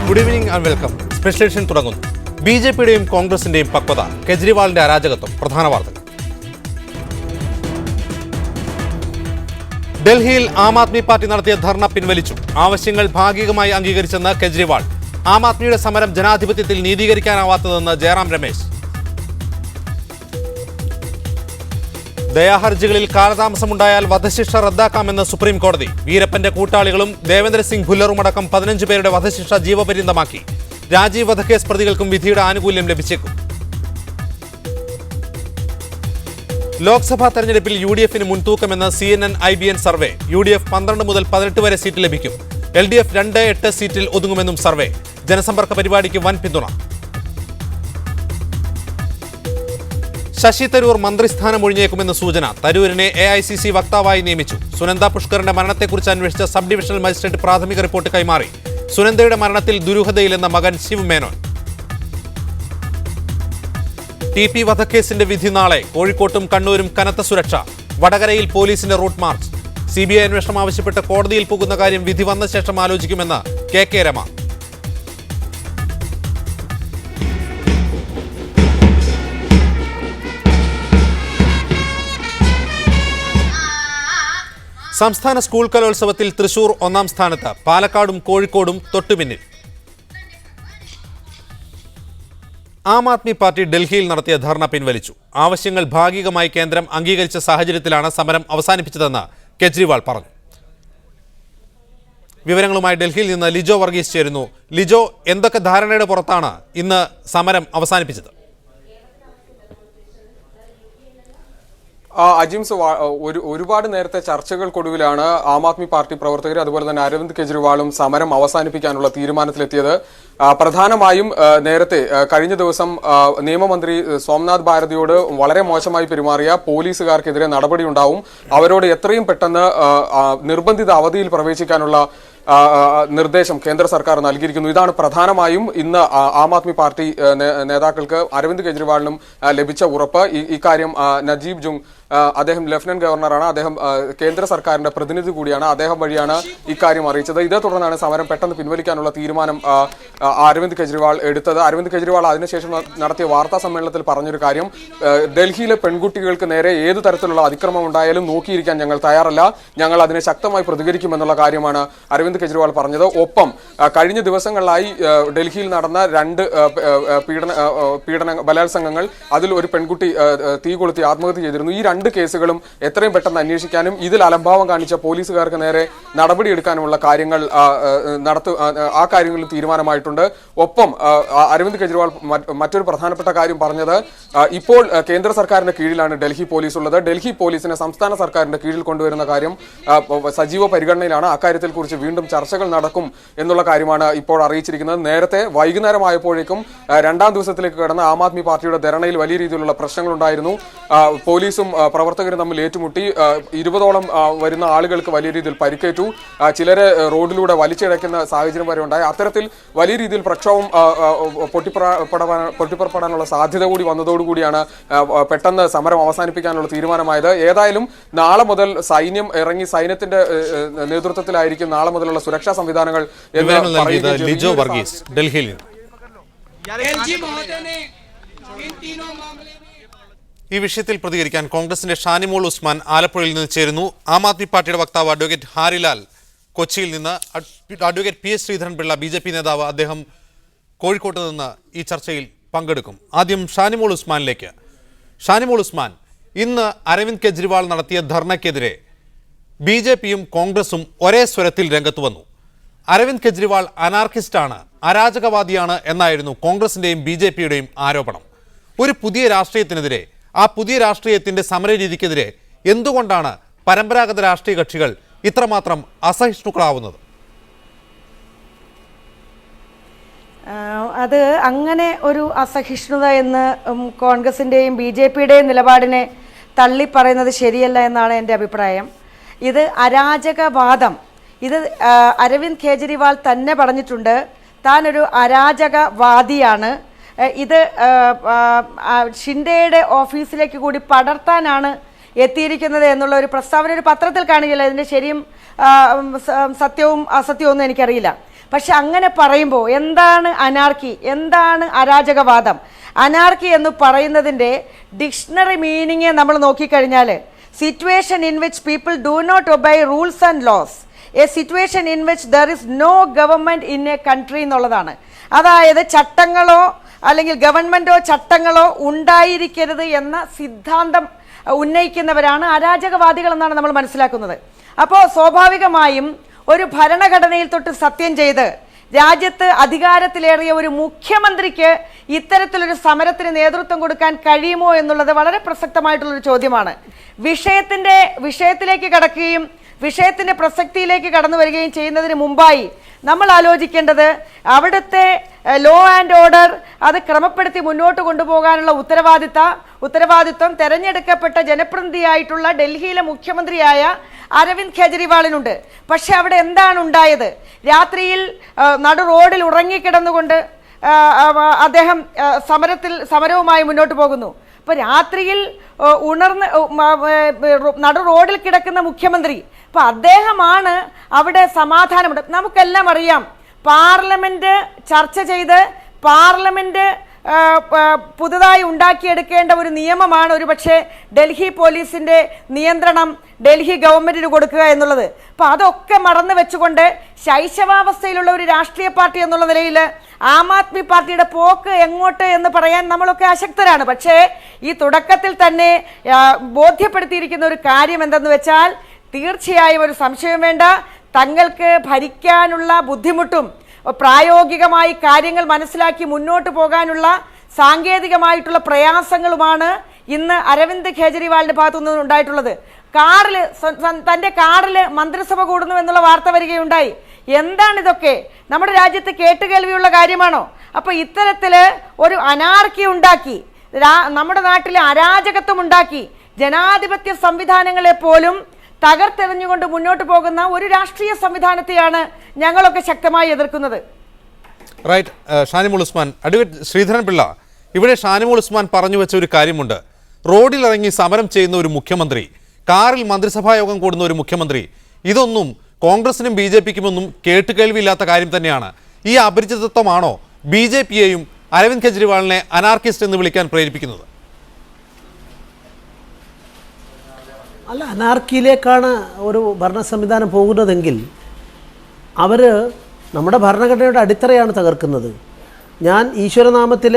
Good evening and welcome. Special edition തുടങ്ങുന്നു. ബിജെപിയുടെയും കോൺഗ്രസിന്റെയും പക്വത, കെജ്രിവാളിന്റെ അരാജകത്വം. പ്രധാന വാർത്തകൾ. ഡൽഹിയിൽ ആം ആദ്മി പാർട്ടി നടത്തിയ ധർണ പിൻവലിച്ചു. ആവശ്യങ്ങൾ ഭാഗികമായി അംഗീകരിച്ചെന്ന് കെജ്രിവാൾ. ആം ആദ്മിയുടെ സമരം ജനാധിപത്യത്തിൽ നീതീകരിക്കാനാവാത്തതെന്ന് ജയറാം രമേശ്. ദയാഹർജികളിൽ കാലതാമസമുണ്ടായാൽ വധശിക്ഷ റദ്ദാക്കാമെന്ന് സുപ്രീം കോടതി. വീരപ്പന്റെ കൂട്ടാളികളും ദേവേന്ദ്ര സിംഗ് ഭുല്ലറുമടക്കം 15 പേരുടെ വധശിക്ഷ ജീവപര്യന്തമാക്കി. രാജീവ് വധക്കേസ് പ്രതികൾക്കും വിധിയുടെ ആനുകൂല്യം ലഭിച്ചേക്കും. ലോക്സഭാ തെരഞ്ഞെടുപ്പിൽ UDF-ന് മുൻതൂക്കമെന്ന് CNN IBN സർവേ. UDF 12 മുതൽ 18 വരെ സീറ്റ് ലഭിക്കും. LDF 2-8 സീറ്റിൽ ഒതുങ്ങുമെന്നും സർവേ. ജനസമ്പർക്ക പരിപാടിക്ക് വൻ പിന്തുണ. ശശി തരൂർ മന്ത്രിസ്ഥാനം ഒഴിഞ്ഞേക്കുമെന്ന് സൂചന. തരൂരിനെ AICC വക്താവായി നിയമിച്ചു. സുനന്ദ പുഷ്കറിന്റെ മരണത്തെക്കുറിച്ച് അന്വേഷിച്ച സബ് ഡിവിഷണൽ മജിസ്ട്രേറ്റ് പ്രാഥമിക റിപ്പോർട്ട് കൈമാറി. സുനന്ദയുടെ മരണത്തിൽ ദുരൂഹതയിലെന്ന മകൻ ശിവ് മേനോൻ. TP വധക്കേസിന്റെ വിധി നാളെ. കോഴിക്കോട്ടും കണ്ണൂരും കനത്ത സുരക്ഷ. വടകരയിൽ പോലീസിന്റെ റൂട്ട് മാർച്ച്. CBI അന്വേഷണം ആവശ്യപ്പെട്ട് കോടതിയിൽ പോകുന്ന കാര്യം വിധി വന്ന ശേഷം ആലോചിക്കുമെന്ന് KK രമ. സംസ്ഥാന സ്കൂൾ കലോത്സവത്തിൽ തൃശൂർ 1ാം സ്ഥാനത്ത്. പാലക്കാടും കോഴിക്കോടും തൊട്ടുപിന്നിൽ. ആം ആദ്മി പാർട്ടി ഡൽഹിയിൽ നടത്തിയ ധർണ പിൻവലിച്ചു. ആവശ്യങ്ങൾ ഭാഗികമായി കേന്ദ്രം അംഗീകരിച്ച സാഹചര്യത്തിലാണ് സമരം അവസാനിപ്പിച്ചതെന്ന് കെജ്രിവാൾ പറഞ്ഞു. വിവരങ്ങളുമായി ഡൽഹിയിൽ നിന്ന് ലിജോ വർഗീസ് ചേരുന്നു. ലിജോ, എന്തൊക്കെ ധാരണയുടെ പുറത്താണ് ഇന്ന് സമരം അവസാനിപ്പിച്ചത്? അജിംസ്, ഒരുപാട് നേരത്തെ ചർച്ചകൾക്കൊടുവിലാണ് ആം ആദ്മി പാർട്ടി പ്രവർത്തകർ അതുപോലെ തന്നെ അരവിന്ദ് കെജ്രിവാളും സമരം അവസാനിപ്പിക്കാനുള്ള തീരുമാനത്തിലെത്തിയത്. പ്രധാനമായും നേരത്തെ കഴിഞ്ഞ ദിവസം നിയമമന്ത്രി സോംനാഥ് ഭാരതിയോട് വളരെ മോശമായി പെരുമാറിയ പോലീസുകാർക്കെതിരെ നടപടിയുണ്ടാവും, അവരോട് എത്രയും പെട്ടെന്ന് നിർബന്ധിത അവധിയിൽ പ്രവേശിക്കാനുള്ള നിർദ്ദേശം കേന്ദ്ര സർക്കാർ നൽകിയിരിക്കുന്നു. ഇതാണ് പ്രധാനമായും ഇന്ന് ആം ആദ്മി പാർട്ടി നേതാക്കൾക്ക് അരവിന്ദ് കെജ്രിവാളിനും ലഭിച്ച ഉറപ്പ്. ഇക്കാര്യം നജീബ് ജുങ്, അദ്ദേഹം ലഫ്റ്റനന്റ് ഗവർണറാണ്, അദ്ദേഹം കേന്ദ്ര സർക്കാരിന്റെ പ്രതിനിധി കൂടിയാണ്, അദ്ദേഹം വഴിയാണ് ഇക്കാര്യം അറിയിച്ചത്. ഇതേ തുടർന്നാണ് സമരം പെട്ടെന്ന് പിൻവലിക്കാനുള്ള തീരുമാനം അരവിന്ദ് കെജ്രിവാൾ എടുത്തത്. അരവിന്ദ് കെജ്രിവാൾ അതിനുശേഷം നടത്തിയ വാർത്താ സമ്മേളനത്തിൽ പറഞ്ഞൊരു കാര്യം, ഡൽഹിയിലെ പെൺകുട്ടികൾക്ക് നേരെ ഏത് തരത്തിലുള്ള അതിക്രമം ഉണ്ടായാലും നോക്കിയിരിക്കാൻ ഞങ്ങൾ തയ്യാറല്ല, ഞങ്ങൾ അതിനെ ശക്തമായി പ്രതികരിക്കുമെന്നുള്ള കാര്യമാണ് അരവിന്ദ് കെജ്രിവാൾ പറഞ്ഞത്. ഒപ്പം കഴിഞ്ഞ ദിവസങ്ങളിലായി ഡൽഹിയിൽ നടന്ന 2 ബലാത്സംഗങ്ങൾ, അതിൽ ഒരു പെൺകുട്ടി തീ കൊളുത്തി ആത്മഹത്യ ചെയ്തിരുന്നു. ഈ 2 കേസുകളും എത്രയും പെട്ടെന്ന് അന്വേഷിക്കാനും ഇതിൽ അലംഭാവം കാണിച്ച പോലീസുകാർക്ക് നേരെ നടപടിയെടുക്കാനുമുള്ള കാര്യങ്ങൾ ആ കാര്യങ്ങളിൽ തീരുമാനമായിട്ടുണ്ട്. ഒപ്പം അരവിന്ദ് കെജ്രിവാൾ മറ്റൊരു പ്രധാനപ്പെട്ട കാര്യം പറഞ്ഞത്, ഇപ്പോൾ കേന്ദ്ര സർക്കാരിന്റെ കീഴിലാണ് ഡൽഹി പോലീസ് ഉള്ളത്. ഡൽഹി പോലീസിനെ സംസ്ഥാന സർക്കാരിന്റെ കീഴിൽ കൊണ്ടുവരുന്ന കാര്യം സജീവ പരിഗണനയിലാണ്. അക്കാര്യത്തിൽ കുറിച്ച് വീണ്ടും ചർച്ചകൾ നടക്കും എന്നുള്ള കാര്യമാണ് ഇപ്പോൾ അറിയിച്ചിരിക്കുന്നത്. നേരത്തെ വൈകുന്നേരമായപ്പോഴേക്കും 2ാം ദിവസത്തിലേക്ക് കടന്ന ആം ആദ്മി പാർട്ടിയുടെ ധർണയിൽ വലിയ രീതിയിലുള്ള പ്രശ്നങ്ങളുണ്ടായിരുന്നു. പോലീസും പ്രവർത്തകരും തമ്മിൽ ഏറ്റുമുട്ടി 20ഓളം വരുന്ന ആളുകൾക്ക് വലിയ രീതിയിൽ പരിക്കേറ്റു. ചിലരെ റോഡിലൂടെ വലിച്ചിഴയ്ക്കുന്ന സാഹചര്യം വരെ ഉണ്ടായി. അത്തരത്തിൽ വലിയ രീതിയിൽ പ്രക്ഷോഭം പൊട്ടിപ്പുറപ്പെടാനുള്ള സാധ്യത കൂടി വന്നതോടുകൂടിയാണ് പെട്ടെന്ന് സമരം അവസാനിപ്പിക്കാനുള്ള തീരുമാനമായത്. ഏതായാലും നാളെ മുതൽ സൈന്യം ഇറങ്ങി, സൈന്യത്തിന്റെ നേതൃത്വത്തിലായിരിക്കും നാളെ മുതലുള്ള സുരക്ഷാ സംവിധാനങ്ങൾ ലിജോ വർഗീസ് ഡൽഹിയിൽ. ഈ വിഷയത്തിൽ പ്രതികരിക്കാൻ കോൺഗ്രസിന്റെ ഷാനിമോൾ ഉസ്മാൻ ആലപ്പുഴയിൽ നിന്ന് ചേരുന്നു. ആം ആദ്മി പാർട്ടിയുടെ വക്താവ് അഡ്വക്കേറ്റ് ഹാരിലാൽ കൊച്ചിയിൽ നിന്ന്, അഡ്വക്കേറ്റ് PS ശ്രീധരൻപിള്ള BJP നേതാവ്, അദ്ദേഹം കോഴിക്കോട്ട് നിന്ന് ഈ ചർച്ചയിൽ പങ്കെടുക്കും. ആദ്യം ഷാനിമോൾ ഉസ്മാനിലേക്ക്. ഷാനിമോൾ ഉസ്മാൻ, ഇന്ന് അരവിന്ദ് കെജ്രിവാൾ നടത്തിയ ധർണയ്ക്കെതിരെ BJPയും കോൺഗ്രസും ഒരേ സ്വരത്തിൽ രംഗത്ത് വന്നു. അരവിന്ദ് കെജ്രിവാൾ അനാർക്കിസ്റ്റാണ്, അരാജകവാദിയാണ് എന്നായിരുന്നു കോൺഗ്രസിന്റെയും BJPയുടെയും ആരോപണം. ഒരു പുതിയ രാഷ്ട്രീയത്തിനെതിരെ, ആ പുതിയ രാഷ്ട്രീയത്തിന്റെ സമരരീതിക്കെതിരെ എന്തുകൊണ്ടാണ് പരമ്പരാഗത രാഷ്ട്രീയ കക്ഷികൾ ഇത്രമാത്രം അസഹിഷ്ണുക്കളാവുന്നത്? അത് അങ്ങനെ ഒരു അസഹിഷ്ണുത എന്ന് കോൺഗ്രസിൻ്റെയും BJPയുടെയും നിലപാടിനെ തള്ളിപ്പറയുന്നത് ശരിയല്ല എന്നാണ് എൻ്റെ അഭിപ്രായം. ഇത് അരാജകവാദം, ഇത് അരവിന്ദ് കെജ്രിവാൾ തന്നെ പറഞ്ഞിട്ടുണ്ട്, താൻ ഒരു അരാജകവാദിയാണ്. ഇത് ഷിൻഡെയുടെ ഓഫീസിലേക്ക് കൂടി പടർത്താനാണ് എത്തിയിരിക്കുന്നത് എന്നുള്ള ഒരു പ്രസ്താവന ഒരു പത്രത്തിൽ കാണുകയില്ല. ഇതിൻ്റെ ശരിയും സത്യവും അസത്യവും ഒന്നും എനിക്കറിയില്ല. പക്ഷെ അങ്ങനെ പറയുമ്പോൾ എന്താണ് അനാർക്കി, എന്താണ് അരാജകവാദം? അനാർക്കി എന്ന് പറയുന്നതിൻ്റെ ഡിക്ഷണറി മീനിങ് നമ്മൾ നോക്കിക്കഴിഞ്ഞാൽ situation in which people do not obey rules and laws, a situation in which there is no government in a country എന്നുള്ളതാണ്. അതായത് ചട്ടങ്ങളോ അല്ലെങ്കിൽ ഗവൺമെൻറ്റോ ചട്ടങ്ങളോ ഉണ്ടായിരിക്കരുത് എന്ന സിദ്ധാന്തം ഉന്നയിക്കുന്നവരാണ് അരാജകവാദികൾ എന്നാണ് നമ്മൾ മനസ്സിലാക്കുന്നത്. അപ്പോൾ സ്വാഭാവികമായും ഒരു ഭരണഘടനയിൽ തൊട്ട് സത്യം ചെയ്ത് രാജ്യത്ത് അധികാരത്തിലേറിയ ഒരു മുഖ്യമന്ത്രിക്ക് ഇത്തരത്തിലൊരു സമരത്തിന് നേതൃത്വം കൊടുക്കാൻ കഴിയുമോ എന്നുള്ളത് വളരെ പ്രസക്തമായിട്ടുള്ളൊരു ചോദ്യമാണ്. വിഷയത്തിലേക്ക് കടക്കുകയും വിഷയത്തിൻ്റെ പ്രസക്തിയിലേക്ക് കടന്നു വരികയും ചെയ്യുന്നതിന് മുമ്പായി നമ്മൾ ആലോചിക്കേണ്ടത് അവിടുത്തെ ലോ ആൻഡ് ഓർഡർ അത് ക്രമപ്പെടുത്തി മുന്നോട്ട് കൊണ്ടുപോകാനുള്ള ഉത്തരവാദിത്വം തെരഞ്ഞെടുക്കപ്പെട്ട ജനപ്രതിനിധിയായിട്ടുള്ള ഡൽഹിയിലെ മുഖ്യമന്ത്രിയായ അരവിന്ദ് കെജ്രിവാളിനുണ്ട്. പക്ഷെ അവിടെ എന്താണ് ഉണ്ടായത്? രാത്രിയിൽ നടു റോഡിൽ ഉറങ്ങിക്കിടന്നുകൊണ്ട് അദ്ദേഹം സമരവുമായി മുന്നോട്ട് പോകുന്നു. അപ്പോൾ രാത്രിയിൽ ഉണർന്ന് നടു റോഡിൽ കിടക്കുന്ന മുഖ്യമന്ത്രി, അപ്പോൾ അദ്ദേഹമാണ് അവിടെ സമാധാനമുണ്ട്. നമുക്കെല്ലാം അറിയാം, പാർലമെന്റ് ചർച്ച ചെയ്ത് പാർലമെന്റ് പുതുതായി ഉണ്ടാക്കിയെടുക്കേണ്ട ഒരു നിയമമാണ് ഒരു പക്ഷേ ഡൽഹി പോലീസിന്റെ നിയന്ത്രണം ഡൽഹി ഗവൺമെന്റിന് കൊടുക്കുക എന്നുള്ളത്. അപ്പോൾ അതൊക്കെ മറന്നു വെച്ചുകൊണ്ട് ശൈശവാവസ്ഥയിലുള്ള ഒരു രാഷ്ട്രീയ പാർട്ടി എന്നുള്ള നിലയിൽ ആം ആദ്മി പാർട്ടിയുടെ പോക്ക് എങ്ങോട്ട് എന്ന് പറയാൻ നമ്മളൊക്കെ അശക്തരാണ്. പക്ഷേ ഈ തുടക്കത്തിൽ തന്നെ ബോധ്യപ്പെടുത്തിയിരിക്കുന്ന ഒരു കാര്യം എന്തെന്ന് വെച്ചാൽ തീർച്ചയായും ഒരു സംശയം വേണ്ട, തങ്ങൾക്ക് ഭരിക്കാനുള്ള ബുദ്ധിമുട്ടും പ്രായോഗികമായി കാര്യങ്ങൾ മനസ്സിലാക്കി മുന്നോട്ട് പോകാനുള്ള സാങ്കേതികമായിട്ടുള്ള പ്രയാസങ്ങളുമാണ് ഇന്ന് അരവിന്ദ് കെജ്രിവാളിന്റെ ഭാഗത്തു നിന്ന് ഉണ്ടായിട്ടുള്ളത്. തൻ്റെ കാറിൽ മന്ത്രിസഭ കൂടുന്നു എന്നുള്ള വാർത്ത വരികയുണ്ടായി. എന്താണിതൊക്കെ? നമ്മുടെ രാജ്യത്ത് കേട്ടുകേൾവിയുള്ള കാര്യമാണോ? അപ്പോൾ ഇത്തരത്തിൽ ഒരു അനാർക്കി ഉണ്ടാക്കി, നമ്മുടെ നാട്ടിലെ അരാജകത്വം ഉണ്ടാക്കി, ജനാധിപത്യ സംവിധാനങ്ങളെ പോലും തകർത്തെറിഞ്ഞുകൊണ്ട് മുന്നോട്ട് പോകുന്ന ഒരു രാഷ്ട്രീയ സംവിധാനത്തെയാണ് ഞങ്ങളൊക്കെ ശക്തമായി എതിർക്കുന്നത്. റൈറ്റ്. ഷാനിമോൾ ഉസ്മാൻ, അഡ്വക്കേറ്റ് ശ്രീധരൻ പിള്ള, ഇവിടെ ഷാനിമോൾ ഉസ്മാൻ പറഞ്ഞു വെച്ച ഒരു കാര്യമുണ്ട്. റോഡിലിറങ്ങി സമരം ചെയ്യുന്ന ഒരു മുഖ്യമന്ത്രി, കാറിൽ മന്ത്രിസഭാ യോഗം കൂടുന്ന ഒരു മുഖ്യമന്ത്രി, ഇതൊന്നും കോൺഗ്രസിനും ബി ജെ പിക്കുമൊന്നും കേട്ടുകേൾവിയില്ലാത്ത കാര്യം തന്നെയാണ്. ഈ അപരിചിതത്വമാണോ ബി ജെ പിയെയും അരവിന്ദ് കെജ്രിവാളിനെ അനാർക്കിസ്റ്റ് എന്ന് വിളിക്കാൻ പ്രേരിപ്പിക്കുന്നത്? അല്ല, അനാർക്കിയിലേക്കാണ് ഒരു ഭരണ സംവിധാനം പോകുന്നതെങ്കിൽ അവർ നമ്മുടെ ഭരണഘടനയുടെ അടിത്തറയാണ് തകർക്കുന്നത്. ഞാൻ ഈശ്വരനാമത്തിൽ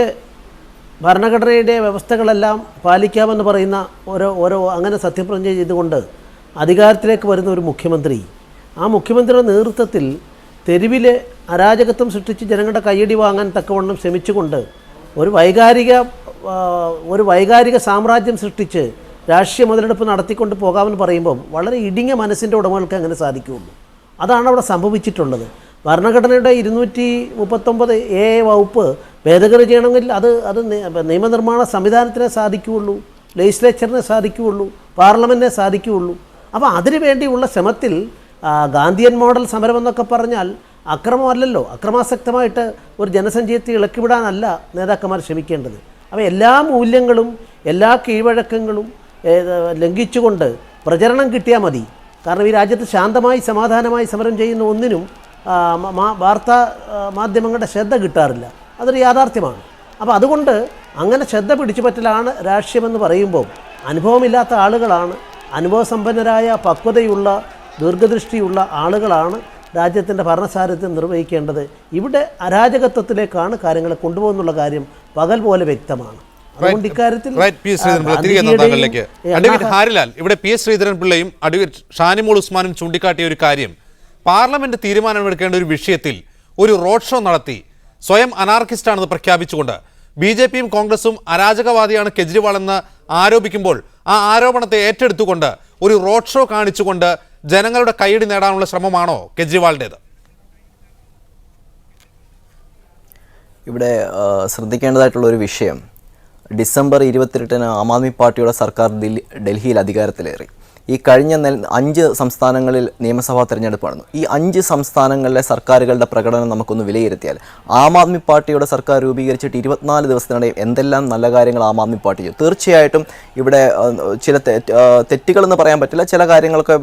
ഭരണഘടനയുടെ വ്യവസ്ഥകളെല്ലാം പാലിക്കാമെന്ന് പറയുന്ന ഓരോ അങ്ങനെ സത്യപ്രതിജ്ഞ ചെയ്തുകൊണ്ട് അധികാരത്തിലേക്ക് വരുന്ന ഒരു മുഖ്യമന്ത്രി, ആ മുഖ്യമന്ത്രിയുടെ നേതൃത്വത്തിൽ തെരുവിൽ അരാജകത്വം സൃഷ്ടിച്ച് ജനങ്ങളുടെ കയ്യടി വാങ്ങാൻ തക്കവണ്ണം ശ്രമിച്ചുകൊണ്ട് ഒരു വൈകാരിക സാമ്രാജ്യം സൃഷ്ടിച്ച് രാഷ്ട്രീയ മുതലെടുപ്പ് നടത്തിക്കൊണ്ട് പോകാമെന്ന് പറയുമ്പം വളരെ ഇടുങ്ങിയ മനസ്സിൻ്റെ ഉടമകൾക്ക് അങ്ങനെ സാധിക്കുകയുള്ളൂ. അതാണ് അവിടെ സംഭവിച്ചിട്ടുള്ളത്. ഭരണഘടനയുടെ 239A വകുപ്പ് ഭേദഗതി ചെയ്യണമെങ്കിൽ അത് നിയമനിർമ്മാണ സംവിധാനത്തിനെ സാധിക്കുകയുള്ളൂ, ലെജിസ്ലേച്ചറിനെ സാധിക്കുകയുള്ളൂ, പാർലമെൻറ്റിനെ സാധിക്കുകയുള്ളൂ. അപ്പോൾ അതിനു വേണ്ടിയുള്ള ശ്രമത്തിൽ ഗാന്ധിയൻ മോഡൽ സമരമെന്നൊക്കെ പറഞ്ഞാൽ അക്രമമല്ലല്ലോ, അക്രമാസക്തമായിട്ട് ഒരു ജനസഞ്ചയത്തെ ഇളക്കിവിടാനല്ല നേതാക്കന്മാർ ശ്രമിക്കേണ്ടത്. അപ്പോൾ എല്ലാ മൂല്യങ്ങളും എല്ലാ കീഴ്വഴക്കങ്ങളും ലംഘിച്ചുകൊണ്ട് പ്രചരണം കിട്ടിയാൽ മതി. കാരണം ഈ രാജ്യത്ത് ശാന്തമായി സമാധാനമായി സമരം ചെയ്യുന്ന ഒന്നിനും വാർത്താ മാധ്യമങ്ങളുടെ ശ്രദ്ധ കിട്ടാറില്ല. അതൊരു യാഥാർത്ഥ്യമാണ്. അപ്പോൾ അതുകൊണ്ട് അങ്ങനെ ശ്രദ്ധ പിടിച്ചു പറ്റലാണ് രാഷ്ട്രീയമെന്ന് പറയുമ്പോൾ അനുഭവമില്ലാത്ത ആളുകളാണ്, അനുഭവസമ്പന്നരായ പക്വതയുള്ള ദീർഘദൃഷ്ടിയുള്ള ആളുകളാണ് രാജ്യത്തിൻ്റെ ഭരണസാരഥ്യം നിർവഹിക്കേണ്ടത്. ഇവിടെ അരാജകത്വത്തിലേക്കാണ് കാര്യങ്ങളെ കൊണ്ടുപോകുന്നുള്ള കാര്യം പകൽ പോലെ വ്യക്തമാണ്. അതുകൊണ്ട് ഇക്കാര്യത്തിൽ അഡ്വക്കേറ്റ് ഹാരിലാൽ, ഇവിടെ പി എസ് ശ്രീധരൻ പിള്ളയും അഡ്വക്കേറ്റ് ഷാനിമോൾ ഉസ്മാനും ചൂണ്ടിക്കാട്ടിയ ഒരു കാര്യം, പാർലമെന്റ് തീരുമാനമെടുക്കേണ്ട ഒരു വിഷയത്തിൽ ഒരു റോഡ് ഷോ നടത്തി സ്വയം അനാർക്കിസ്റ്റാണെന്ന് പ്രഖ്യാപിച്ചുകൊണ്ട് ബി ജെ പിയും കോൺഗ്രസും അരാജകവാദിയാണ് കെജ്രിവാൾ എന്ന് ആരോപിക്കുമ്പോൾ ആ ആരോപണത്തെ ഏറ്റെടുത്തുകൊണ്ട് ഒരു റോഡ് ഷോ കാണിച്ചുകൊണ്ട് ജനങ്ങളുടെ കൈയടി നേടാനുള്ള ശ്രമമാണോ കെജ്രിവാളിൻ്റേത്? ഇവിടെ ശ്രദ്ധിക്കേണ്ടതായിട്ടുള്ള ഒരു വിഷയം, ഡിസംബർ 28-ന് ആം ആദ്മി പാർട്ടിയുടെ സർക്കാർ ഡൽഹിയിൽ അധികാരത്തിലേറി. ഈ കഴിഞ്ഞ 5 സംസ്ഥാനങ്ങളിൽ നിയമസഭാ തെരഞ്ഞെടുപ്പ് നടന്നു. ഈ 5 സംസ്ഥാനങ്ങളിലെ സർക്കാരുകളുടെ പ്രകടനം നമുക്കൊന്ന് വിലയിരുത്തിയാൽ ആം ആദ്മി പാർട്ടിയുടെ സർക്കാർ രൂപീകരിച്ചിട്ട് 24 ദിവസത്തിനിടെ എന്തെല്ലാം നല്ല കാര്യങ്ങൾ ആം ആദ്മി പാർട്ടി ചെയ്തു. തീർച്ചയായിട്ടും ഇവിടെ ചില തെറ്റുകളെന്ന് പറയാൻ പറ്റില്ല, ചില കാര്യങ്ങളൊക്കെ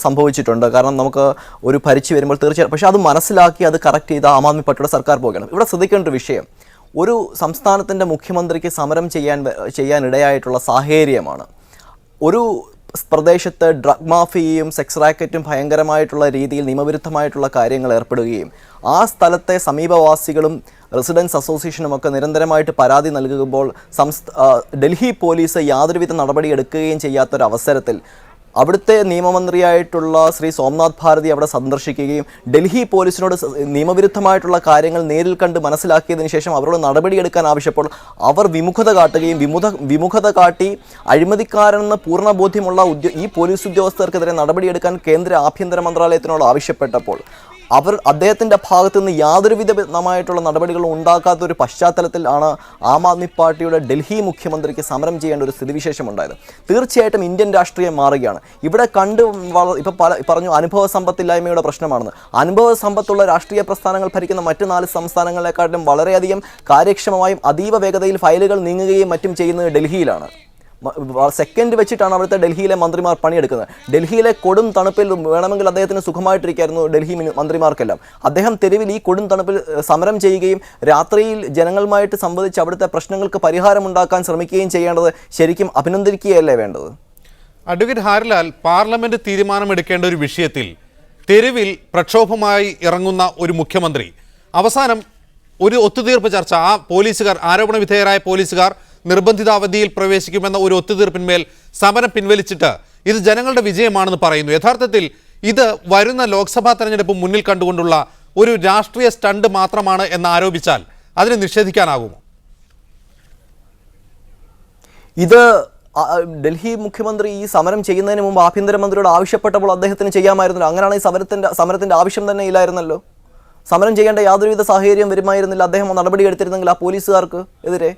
സംഭവിച്ചിട്ടുണ്ട്. കാരണം നമുക്ക് ഒരു ഭരിച്ചു വരുമ്പോൾ തീർച്ചയായും, പക്ഷേ അത് മനസ്സിലാക്കി അത് കറക്റ്റ് ചെയ്ത ആം ആദ്മി പാർട്ടിയുടെ സർക്കാർ പോകുകയാണ്. ഇവിടെ ശ്രദ്ധിക്കേണ്ട ഒരു വിഷയം, ഒരു സംസ്ഥാനത്തിൻ്റെ മുഖ്യമന്ത്രിക്ക് സമരം ചെയ്യാനിടയായിട്ടുള്ള സാഹചര്യമാണ്. ഒരു പ്രദേശത്ത് ഡ്രഗ് മാഫിയയും സെക്സ് റാക്കറ്റും ഭയങ്കരമായിട്ടുള്ള രീതിയിൽ നിയമവിരുദ്ധമായിട്ടുള്ള കാര്യങ്ങൾ ഏർപ്പെടുകയും ആ സ്ഥലത്തെ സമീപവാസികളും റെസിഡൻസ് അസോസിയേഷനുമൊക്കെ നിരന്തരമായിട്ട് പരാതി നൽകുമ്പോൾ ഡൽഹി പോലീസ് യാതൊരുവിധ നടപടിയെടുക്കുകയും ചെയ്യാത്തൊരവസരത്തിൽ അവിടുത്തെ നിയമമന്ത്രിയായിട്ടുള്ള ശ്രീ സോംനാഥ് ഭാരതി അവിടെ സന്ദർശിക്കുകയും ഡൽഹി പോലീസിനോട് നിയമവിരുദ്ധമായിട്ടുള്ള കാര്യങ്ങൾ നേരിൽ കണ്ട് മനസ്സിലാക്കിയതിനു ശേഷം അവരോട് നടപടിയെടുക്കാൻ ആവശ്യപ്പോൾ അവർ വിമുഖത കാട്ടുകയും വിമുഖത കാട്ടി അഴിമതിക്കാരെന്ന് പൂർണ്ണ ബോധ്യമുള്ള ഈ പോലീസ് ഉദ്യോഗസ്ഥർക്കെതിരെ നടപടിയെടുക്കാൻ കേന്ദ്ര ആഭ്യന്തര മന്ത്രാലയത്തിനോട് ആവശ്യപ്പെട്ടപ്പോൾ അദ്ദേഹത്തിൻ്റെ ഭാഗത്തു നിന്ന് യാതൊരുവിധമായിട്ടുള്ള നടപടികളും ഉണ്ടാക്കാത്ത ഒരു പശ്ചാത്തലത്തിലാണ് ആം ആദ്മി പാർട്ടിയുടെ ഡൽഹി മുഖ്യമന്ത്രിക്ക് സമരം ചെയ്യേണ്ട ഒരു സ്ഥിതിവിശേഷം ഉണ്ടായത്. തീർച്ചയായിട്ടും ഇന്ത്യൻ രാഷ്ട്രീയം മാറുകയാണ്. ഇവിടെ ഇപ്പോൾ പറഞ്ഞു അനുഭവ സമ്പത്തില്ലായ്മയുടെ പ്രശ്നമാണെന്ന്. അനുഭവ സമ്പത്തുള്ള രാഷ്ട്രീയ പ്രസ്ഥാനങ്ങൾ ഭരിക്കുന്ന മറ്റ് 4 സംസ്ഥാനങ്ങളെക്കാട്ടും വളരെയധികം കാര്യക്ഷമമായും അതീവ വേഗതയിൽ ഫയലുകൾ നീങ്ങുകയും മറ്റും ചെയ്യുന്നത് ഡൽഹിയിലാണ്. സെക്കൻഡ് വെച്ചിട്ടാണ് അവിടുത്തെ ഡൽഹിയിലെ മന്ത്രിമാർ പണിയെടുക്കുന്നത്. ഡൽഹിയിലെ കൊടും തണുപ്പിൽ വേണമെങ്കിൽ അദ്ദേഹത്തിന് സുഖമായിട്ടിരിക്കായിരുന്നു ഡൽഹി മന്ത്രിമാർക്കെല്ലാം. അദ്ദേഹം തെരുവിൽ ഈ കൊടും തണുപ്പിൽ സമരം ചെയ്യുകയും രാത്രിയിൽ ജനങ്ങളുമായിട്ട് സംവദിച്ച് അവിടുത്തെ പ്രശ്നങ്ങൾക്ക് പരിഹാരമുണ്ടാക്കാൻ ശ്രമിക്കുകയും ചെയ്യേണ്ടത് ശരിക്കും അഭിനന്ദിക്കുകയല്ലേ വേണ്ടത്? അഡ്വക്കേറ്റ് ഹാരിലാൽ, പാർലമെന്റ് തീരുമാനമെടുക്കേണ്ട ഒരു വിഷയത്തിൽ തെരുവിൽ പ്രക്ഷോഭമായി ഇറങ്ങുന്ന ഒരു മുഖ്യമന്ത്രി അവസാനം ഒരു ഒത്തുതീർപ്പ് ചർച്ച, ആ പോലീസുകാർ, ആരോപണ വിധേയരായ പോലീസുകാർ നിർബന്ധിത അവധിയിൽ പ്രവേശിക്കുമെന്ന ഒരു ഒത്തുതീർപ്പിന്മേൽ സമരം പിൻവലിച്ചിട്ട് ഇത് ജനങ്ങളുടെ വിജയമാണെന്ന് പറയുന്നു. യഥാർത്ഥത്തിൽ ഇത് വരുന്ന ലോക്സഭാ തെരഞ്ഞെടുപ്പ് മുന്നിൽ കണ്ടുകൊണ്ടുള്ള ഒരു രാഷ്ട്രീയ സ്റ്റണ്ട് മാത്രമാണ് എന്ന് ആരോപിച്ചാൽ അതിനെ നിഷേധിക്കാനാകുമോ? ഇത് ഡൽഹി മുഖ്യമന്ത്രി ഈ സമരം ചെയ്യുന്നതിന് മുമ്പ് ആഭ്യന്തരമന്ത്രിയോട് ആവശ്യപ്പെട്ടപ്പോൾ അദ്ദേഹത്തിന് ചെയ്യാമായിരുന്നല്ലോ. അങ്ങനെയാണ് ഈ സമരത്തിന്റെ ആവശ്യം തന്നെ ഇല്ലായിരുന്നല്ലോ. സമരം ചെയ്യേണ്ട യാതൊരുവിധ സാഹചര്യം വരുമായിരുന്നില്ല. അദ്ദേഹം നടപടി എടുത്തിരുന്നെങ്കിൽ ആ പോലീസുകാർക്ക് എതിരെ.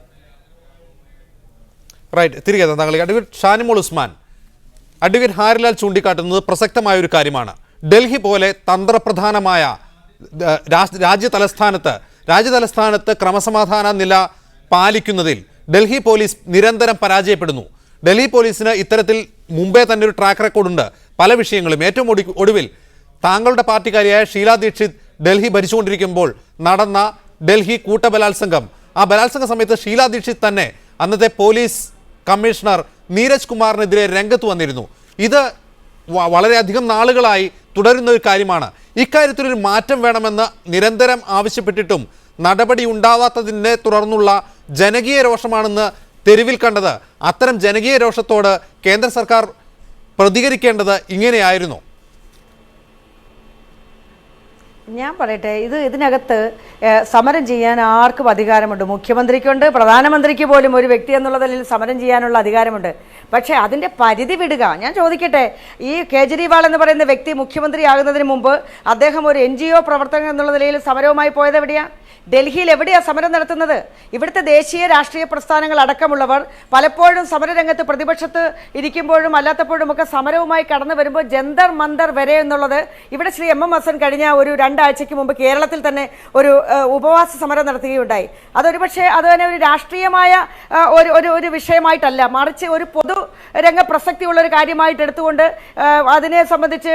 റൈറ്റ്, തിരികെ താങ്കൾ അഡ്വക്കേറ്റ് ഷാനിമോൾ ഉസ്മാൻ, അഡ്വക്കേറ്റ് ഹാരിലാൽ ചൂണ്ടിക്കാട്ടുന്നത് പ്രസക്തമായ ഒരു കാര്യമാണ്. ഡൽഹി പോലെ തന്ത്രപ്രധാനമായ രാജ്യതലസ്ഥാനത്ത് ക്രമസമാധാന നില പാലിക്കുന്നതിൽ ഡൽഹി പോലീസ് നിരന്തരം പരാജയപ്പെടുന്നു. ഡൽഹി പോലീസിന് ഇത്തരത്തിൽ മുമ്പേ തന്നെ ഒരു ട്രാക്ക് റെക്കോർഡുണ്ട് പല വിഷയങ്ങളും. ഏറ്റവും ഒടുവിൽ താങ്കളുടെ പാർട്ടിക്കാരിയായ ഷീലാ ദീക്ഷിത് ഡൽഹി ഭരിച്ചുകൊണ്ടിരിക്കുമ്പോൾ നടന്ന ഡൽഹി കൂട്ടബലാത്സംഗം, ആ ബലാത്സംഗ സമയത്ത് ഷീലാ ദീക്ഷിത് തന്നെ അന്നത്തെ പോലീസ് കമ്മീഷണർ നീരജ് കുമാറിനെതിരെ രംഗത്ത് വന്നിരുന്നു. ഇത് വളരെയധികം നാളുകളായി തുടരുന്ന ഒരു കാര്യമാണ്. ഇക്കാര്യത്തിലൊരു മാറ്റം വേണമെന്ന് നിരന്തരം ആവശ്യപ്പെട്ടിട്ടും നടപടി ഉണ്ടാവാത്തതിനെ തുടർന്നുള്ള ജനകീയ രോഷമാണെന്ന് തെരുവിൽ കണ്ടത്. അത്തരം ജനകീയ രോഷത്തോട് കേന്ദ്ര സർക്കാർ പ്രതികരിക്കേണ്ടത് ഇങ്ങനെയായിരുന്നു. ഞാൻ പറയട്ടെ, ഇതിനകത്ത് സമരം ചെയ്യാൻ ആർക്കും അധികാരമുണ്ട്. മുഖ്യമന്ത്രിക്കുണ്ട്, പ്രധാനമന്ത്രിക്ക് പോലും ഒരു വ്യക്തി എന്നുള്ള നിലയിൽ സമരം ചെയ്യാനുള്ള അധികാരമുണ്ട്. പക്ഷേ അതിൻ്റെ പരിധി വിടുക. ഞാൻ ചോദിക്കട്ടെ, ഈ കേജ്രിവാൾ എന്ന് പറയുന്ന വ്യക്തി മുഖ്യമന്ത്രിയാകുന്നതിന് മുമ്പ് അദ്ദേഹം ഒരു NGO പ്രവർത്തകൻ എന്നുള്ള നിലയിൽ സമരവുമായി പോയത് എവിടെയാണ്? ഡൽഹിയിൽ എവിടെയാണ് സമരം നടത്തുന്നത്? ഇവിടുത്തെ ദേശീയ രാഷ്ട്രീയ പ്രസ്ഥാനങ്ങൾ അടക്കമുള്ളവർ പലപ്പോഴും സമരരംഗത്ത് പ്രതിപക്ഷത്ത് ഇരിക്കുമ്പോഴും അല്ലാത്തപ്പോഴും ഒക്കെ സമരവുമായി കടന്നു വരുമ്പോൾ ജന്തർ മന്തർ വരെ എന്നുള്ളത് ഇവിടെ ശ്രീ MM ഹസൻ കഴിഞ്ഞ ഒരു 2 ആഴ്ചയ്ക്ക് മുമ്പ് കേരളത്തിൽ തന്നെ ഒരു ഉപവാസ സമരം നടത്തുകയുണ്ടായി. അതൊരുപക്ഷെ അത് തന്നെ ഒരു രാഷ്ട്രീയമായ ഒരു വിഷയമായിട്ടല്ല, മറിച്ച് ഒരു പൊതുരംഗ പ്രസക്തിയുള്ള ഒരു കാര്യമായിട്ട് എടുത്തുകൊണ്ട് അതിനെ സംബന്ധിച്ച്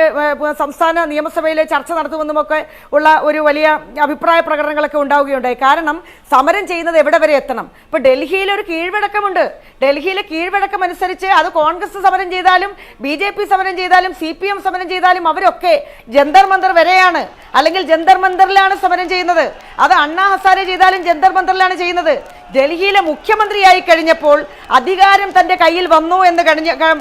സംസ്ഥാന നിയമസഭയിൽ ചർച്ച നടത്തുമെന്നുമൊക്കെ ഉള്ള ഒരു വലിയ അഭിപ്രായ പ്രകടനങ്ങളൊക്കെ ഉണ്ടാവുകയുണ്ടായി. കാരണം സമരം ചെയ്യുന്നത് എവിടെ വരെ എത്തണം? ഇപ്പൊ ഡൽഹിയിൽ ഒരു കീഴ്വഴക്കമുണ്ട്. ഡൽഹിയിലെ കീഴ്വഴക്കം അനുസരിച്ച് അത് കോൺഗ്രസ് സമരം ചെയ്താലും BJP സമരം ചെയ്താലും CPM സമരം ചെയ്താലും അവരൊക്കെ ജന്തർ മന്തർ വരെയാണ്, അല്ലെങ്കിൽ ജന്തർ മന്തറിലാണ് സമരം ചെയ്യുന്നത്. അത് അണ്ണാ ഹസാരെ ചെയ്താലും ജന്തർ മന്തറിലാണ് ചെയ്യുന്നത്. ഡൽഹിയിലെ മുഖ്യമന്ത്രിയായി കഴിഞ്ഞപ്പോൾ അധികാരം തന്റെ കയ്യിൽ വന്നു എന്ന്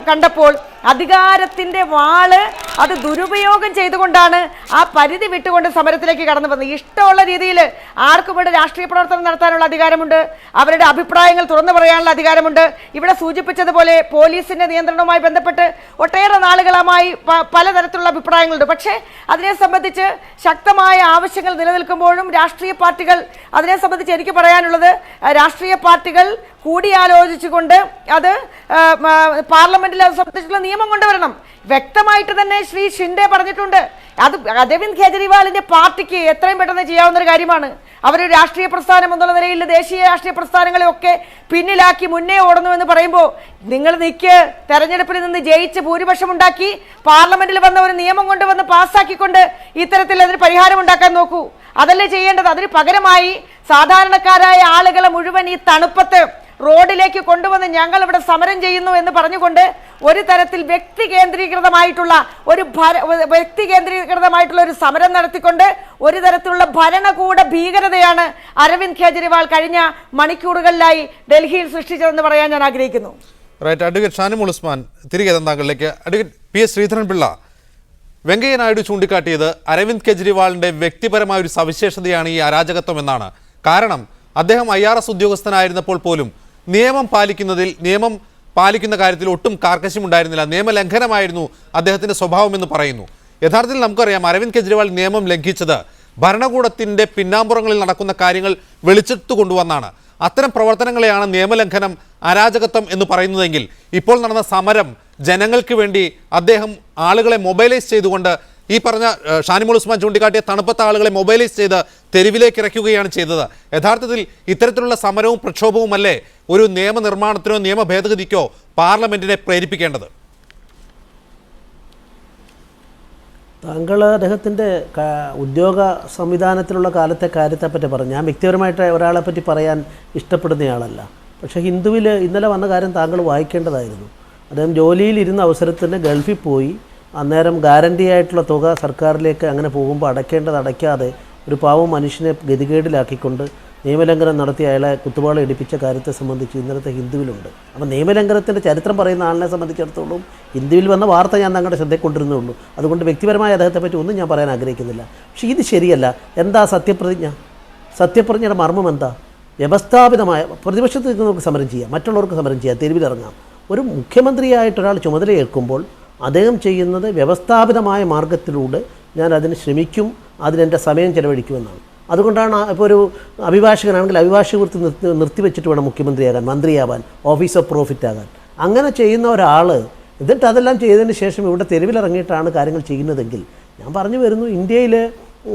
കണ്ടപ്പോൾ അധികാരത്തിന്റെ വാള് അത് ദുരുപയോഗം ചെയ്തുകൊണ്ടാണ് ആ പരിധി വിട്ടുകൊണ്ട് സമരത്തിലേക്ക് കടന്നു വന്നത്. ഇഷ്ടമുള്ള രീതിയിൽ ആർക്കും ഇവിടെ രാഷ്ട്രീയ പ്രവർത്തനം നടത്താനുള്ള അധികാരമുണ്ട്, അവരുടെ അഭിപ്രായങ്ങൾ തുറന്നു പറയാനുള്ള അധികാരമുണ്ട്. ഇവിടെ സൂചിപ്പിച്ചതുപോലെ പോലീസിന്റെ നിയന്ത്രണവുമായി ബന്ധപ്പെട്ട് ഒട്ടേറെ നാളുകളായി പലതരത്തിലുള്ള അഭിപ്രായങ്ങളുണ്ട്. പക്ഷേ അതിനെ സംബന്ധിച്ച് ശക്തമായ ആവശ്യങ്ങൾ നിലനിൽക്കുമ്പോഴും രാഷ്ട്രീയ പാർട്ടികൾ അതിനെ സംബന്ധിച്ച് എനിക്ക് പറയാനുള്ളത് രാഷ്ട്രീയ പാർട്ടികൾ കൂടിയാലോചിച്ചുകൊണ്ട് അത് പാർലമെന്റിൽ അത് സംബന്ധിച്ചുള്ള നിയമം കൊണ്ടുവരണം. വ്യക്തമായിട്ട് തന്നെ ശ്രീ ഷിൻഡെ പറഞ്ഞിട്ടുണ്ട്. അത് അരവിന്ദ് കെജ്രിവാളിന്റെ പാർട്ടിക്ക് എത്രയും പെട്ടെന്ന് ചെയ്യാവുന്ന ഒരു കാര്യമാണ്. അവരൊരു രാഷ്ട്രീയ പ്രസ്ഥാനം എന്നുള്ള നിലയിൽ ദേശീയ രാഷ്ട്രീയ പ്രസ്ഥാനങ്ങളെയൊക്കെ പിന്നിലാക്കി മുന്നേ ഓടുന്നു എന്ന് പറയുമ്പോൾ നിങ്ങൾ തെരഞ്ഞെടുപ്പിൽ നിന്ന് ജയിച്ച് ഭൂരിപക്ഷം ഉണ്ടാക്കി പാർലമെന്റിൽ വന്ന ഒരു നിയമം കൊണ്ടുവന്ന് പാസ്സാക്കിക്കൊണ്ട് ഇത്തരത്തിൽ അതിന് പരിഹാരം ഉണ്ടാക്കാൻ നോക്കൂ. അതല്ലേ ചെയ്യേണ്ടത്. അതിന് പകരമായി സാധാരണക്കാരായ ആളുകളെ മുഴുവൻ ഈ തണുപ്പത്ത് റോഡിലേക്ക് കൊണ്ടുവന്ന് ഞങ്ങൾ ഇവിടെ സമരം ചെയ്യുന്നു എന്ന് പറഞ്ഞുകൊണ്ട് ഒരു തരത്തിൽ വ്യക്തി കേന്ദ്രീകൃതമായിട്ടുള്ള ഒരു സമരം നടത്തിക്കൊണ്ട് ഒരു തരത്തിലുള്ള ഭരണകൂട ഭീകരതയാണ് അരവിന്ദ് കെജ്രിവാൾ കഴിഞ്ഞ മണിക്കൂറുകളിലായി ഡൽഹിയിൽ സൃഷ്ടിച്ചതെന്ന് പറയാൻ ഞാൻ ആഗ്രഹിക്കുന്നു. റൈറ്റ്. അഡ്വക്കേറ്റ് ഷാനിമോൾ ഉസ്മാൻ, തിരികെ താങ്കളിലേക്ക്. അഡ്വക്കേറ്റ് PS ശ്രീധരൻപിള്ള, വെങ്കയ്യ നായിഡു ചൂണ്ടിക്കാട്ടിയത് അരവിന്ദ് കെജ്രിവാളിന്റെ വ്യക്തിപരമായ ഒരു സവിശേഷതയാണ് ഈ അരാജകത്വം എന്നാണ്. കാരണം അദ്ദേഹം IRS ഉദ്യോഗസ്ഥനായിരുന്നപ്പോൾ പോലും നിയമം പാലിക്കുന്ന കാര്യത്തിൽ ഒട്ടും കാർക്കശ്യമുണ്ടായിരുന്നില്ല. നിയമലംഘനമായിരുന്നു അദ്ദേഹത്തിന്റെ സ്വഭാവമെന്ന് പറയുന്നു. യഥാർത്ഥത്തിൽ നമുക്കറിയാം അരവിന്ദ് കെജ്രിവാൾ നിയമം ലംഘിച്ചത് ഭരണകൂടത്തിന്റെ പിന്നാമ്പുറങ്ങളിൽ നടക്കുന്ന കാര്യങ്ങൾ വെളിച്ചെടുത്തു കൊണ്ടുവന്നാണ്. അത്തരം പ്രവർത്തനങ്ങളെയാണ് നിയമലംഘനം, അരാജകത്വം എന്ന് പറയുന്നതെങ്കിൽ ഇപ്പോൾ നടന്ന സമരം ജനങ്ങൾക്ക് വേണ്ടി അദ്ദേഹം ആളുകളെ മൊബൈലൈസ് ചെയ്തുകൊണ്ട് ഈ പറഞ്ഞ ഷാനിമോൾ ഉസ്മാൻ ചൂണ്ടിക്കാട്ടിയ തണുപ്പത്ത ആളുകളെ മൊബൈലൈസ് ചെയ്ത് തെരുവിലേക്ക് ഇറക്കുകയാണ് ചെയ്തത്. യഥാർത്ഥത്തിൽ ഇത്തരത്തിലുള്ള സമരവും പ്രക്ഷോഭവുമല്ലേ ഒരു നിയമനിർമ്മാണത്തിനോ നിയമ ഭേദഗതിക്കോ പാർലമെന്റിനെ പ്രേരിപ്പിക്കേണ്ടത്? താങ്കൾ അദ്ദേഹത്തിൻ്റെ ഉദ്യോഗ സംവിധാനത്തിലുള്ള കാലത്തെ കാര്യത്തെപ്പറ്റി പറഞ്ഞു. ഞാൻ വ്യക്തിപരമായിട്ട് ഒരാളെ പറ്റി പറയാൻ ഇഷ്ടപ്പെടുന്നയാളല്ല. പക്ഷേ ഹിന്ദുവിൽ ഇന്നലെ വന്ന കാര്യം താങ്കൾ വായിക്കേണ്ടതായിരുന്നു. അദ്ദേഹം ജോലിയിലിരുന്ന അവസരത്തിന് ഗൾഫിൽ പോയി അന്നേരം ഗ്യാരണ്ടി ആയിട്ടുള്ള തുക സർക്കാരിലേക്ക് അങ്ങനെ പോകുമ്പോൾ അടയ്ക്കാതെ ഒരു പാവം മനുഷ്യനെ ഗതികേടിലാക്കിക്കൊണ്ട് നിയമലംഘനം നടത്തി അയാളെ കുത്തുവാള ഇടിപ്പിച്ച കാര്യത്തെ സംബന്ധിച്ച് ഇന്നലത്തെ ഹിന്ദുവിലുണ്ട്. അപ്പോൾ നിയമലംഘനത്തിൻ്റെ ചരിത്രം പറയുന്ന ആളിനെ സംബന്ധിച്ചിടത്തോളം ഹിന്ദുവിൽ വന്ന വാർത്ത ഞാൻ താങ്കളുടെ ശ്രദ്ധയിൽ കൊണ്ടിരുന്നുള്ളൂ. അതുകൊണ്ട് വ്യക്തിപരമായ അദ്ദേഹത്തെ പറ്റി ഒന്നും ഞാൻ പറയാൻ ആഗ്രഹിക്കുന്നില്ല. പക്ഷേ ഇത് ശരിയല്ല. എന്താ സത്യപ്രതിജ്ഞയുടെ മർമ്മം എന്താ? വ്യവസ്ഥാപിതമായ പ്രതിപക്ഷത്ത് നമുക്ക് സമരം ചെയ്യാം, മറ്റുള്ളവർക്ക് സമരം ചെയ്യാം, തെരുവിലിറങ്ങാം. ഒരു മുഖ്യമന്ത്രിയായിട്ടൊരാൾ ചുമതലയേൽക്കുമ്പോൾ അദ്ദേഹം ചെയ്യുന്നത് വ്യവസ്ഥാപിതമായ മാർഗത്തിലൂടെ ഞാൻ അതിന് ശ്രമിക്കും, അതിനെൻ്റെ സമയം ചെലവഴിക്കുമെന്നാണ്. അതുകൊണ്ടാണ് ഇപ്പോൾ ഒരു അഭിഭാഷകനാണെങ്കിൽ അഭിഭാഷക വൃത്തി നിർത്തിവെച്ചിട്ട് വേണം മുഖ്യമന്ത്രിയാകാൻ, മന്ത്രിയാവാൻ, ഓഫീസ് ഓഫ് പ്രോഫിറ്റ് ആകാൻ. അങ്ങനെ ചെയ്യുന്ന ഒരാൾ എന്നിട്ട് അതെല്ലാം ചെയ്തതിന് ശേഷം ഇവിടെ തെരുവിലിറങ്ങിയിട്ടാണ് കാര്യങ്ങൾ ചെയ്യുന്നതെങ്കിൽ ഞാൻ പറഞ്ഞു വരുന്നു, ഇന്ത്യയിൽ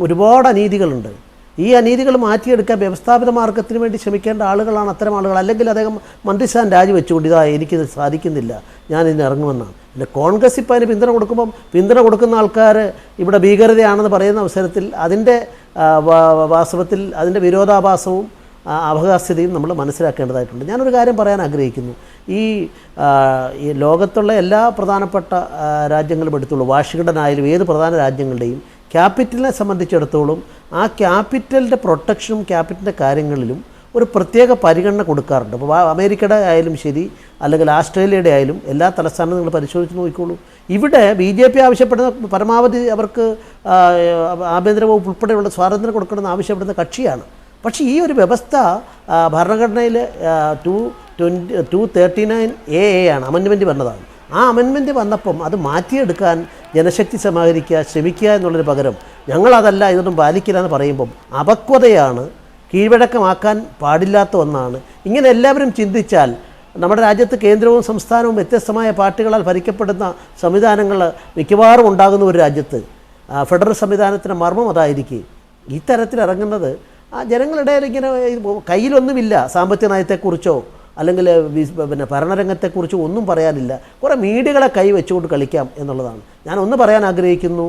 ഒരുപാട് അനീതികളുണ്ട്. ഈ അനീതികൾ മാറ്റിയെടുക്കാൻ വ്യവസ്ഥാപിത മാർഗത്തിന് വേണ്ടി ശ്രമിക്കേണ്ട ആളുകളാണ് അത്തരം ആളുകൾ. അല്ലെങ്കിൽ അദ്ദേഹം മന്ത്രിസ്ഥാനം രാജിവെച്ചുകൊണ്ട് എനിക്കിത് സാധിക്കുന്നില്ല, ഞാനിതിന് ഇറങ്ങുമെന്നാണ്. പിന്നെ കോൺഗ്രസ് ഇപ്പോൾ അതിന് പിന്തുണ കൊടുക്കുന്ന ആൾക്കാർ ഇവിടെ ഭീകരതയാണെന്ന് പറയുന്ന അവസരത്തിൽ അതിൻ്റെ വാസ്തവത്തിൽ അതിൻ്റെ വിരോധാഭാസവും അപഹാസ്യതയും നമ്മൾ മനസ്സിലാക്കേണ്ടതായിട്ടുണ്ട്. ഞാനൊരു കാര്യം പറയാൻ ആഗ്രഹിക്കുന്നു. ഈ ലോകത്തുള്ള എല്ലാ പ്രധാനപ്പെട്ട രാജ്യങ്ങളും എടുത്തുള്ളൂ, വാഷിംഗ്ടൺ ആയാലും ഏത് പ്രധാന രാജ്യങ്ങളുടെയും ക്യാപിറ്റലിനെ സംബന്ധിച്ചിടത്തോളം ആ ക്യാപിറ്റലിൻ്റെ പ്രൊട്ടക്ഷനും ക്യാപിറ്റലിൻ്റെ കാര്യങ്ങളിലും ഒരു പ്രത്യേക പരിഗണന കൊടുക്കാറുണ്ട്. അപ്പോൾ അമേരിക്കയുടെ ആയാലും ശരി, അല്ലെങ്കിൽ ഓസ്ട്രേലിയയുടെ ആയാലും എല്ലാ തലസ്ഥാനവും നിങ്ങൾ പരിശോധിച്ച് നോക്കിക്കോളൂ. ഇവിടെ BJP ആവശ്യപ്പെടുന്ന പരമാവധി അവർക്ക് ആഭ്യന്തര വകുപ്പ് ഉൾപ്പെടെയുള്ള സ്വാതന്ത്ര്യം കൊടുക്കണമെന്ന് ആവശ്യപ്പെടുന്ന കക്ഷിയാണ്. പക്ഷേ ഈ ഒരു വ്യവസ്ഥ ഭരണഘടനയിൽ 239A ആണ് അമെൻഡ്മെൻറ്റ് വന്നതാണ്. ആ അമെൻമെൻറ്റ് വന്നപ്പം അത് മാറ്റിയെടുക്കാൻ ജനശക്തി സമാഹരിക്കുക, ശ്രമിക്കുക എന്നുള്ളതിന് പകരം ഞങ്ങളതല്ല, ഇതൊന്നും പാലിക്കില്ല എന്ന് പറയുമ്പം അപക്വതയാണ്, കീഴ്വഴക്കമാക്കാൻ പാടില്ലാത്ത ഒന്നാണ്. ഇങ്ങനെ എല്ലാവരും ചിന്തിച്ചാൽ നമ്മുടെ രാജ്യത്ത് കേന്ദ്രവും സംസ്ഥാനവും വ്യത്യസ്തമായ പാർട്ടികളാൽ ഭരിക്കപ്പെടുന്ന സംവിധാനങ്ങൾ മിക്കവാറും ഉണ്ടാകുന്ന ഒരു രാജ്യത്ത് ഫെഡറൽ സംവിധാനത്തിൻ്റെ മർമ്മം അതായിരിക്കും. ഇത്തരത്തിലിറങ്ങുന്നത് ജനങ്ങളുടെ ഇങ്ങനെ കയ്യിലൊന്നുമില്ല, സാമ്പത്തിക നയത്തെക്കുറിച്ചോ അല്ലെങ്കിൽ പിന്നെ ഭരണരംഗത്തെക്കുറിച്ച് ഒന്നും പറയാനില്ല. കുറേ മീഡിയകളെ കൈവച്ചുകൊണ്ട് കളിക്കാം എന്നുള്ളതാണ്. ഞാൻ ഒന്ന് പറയാൻ ആഗ്രഹിക്കുന്നു.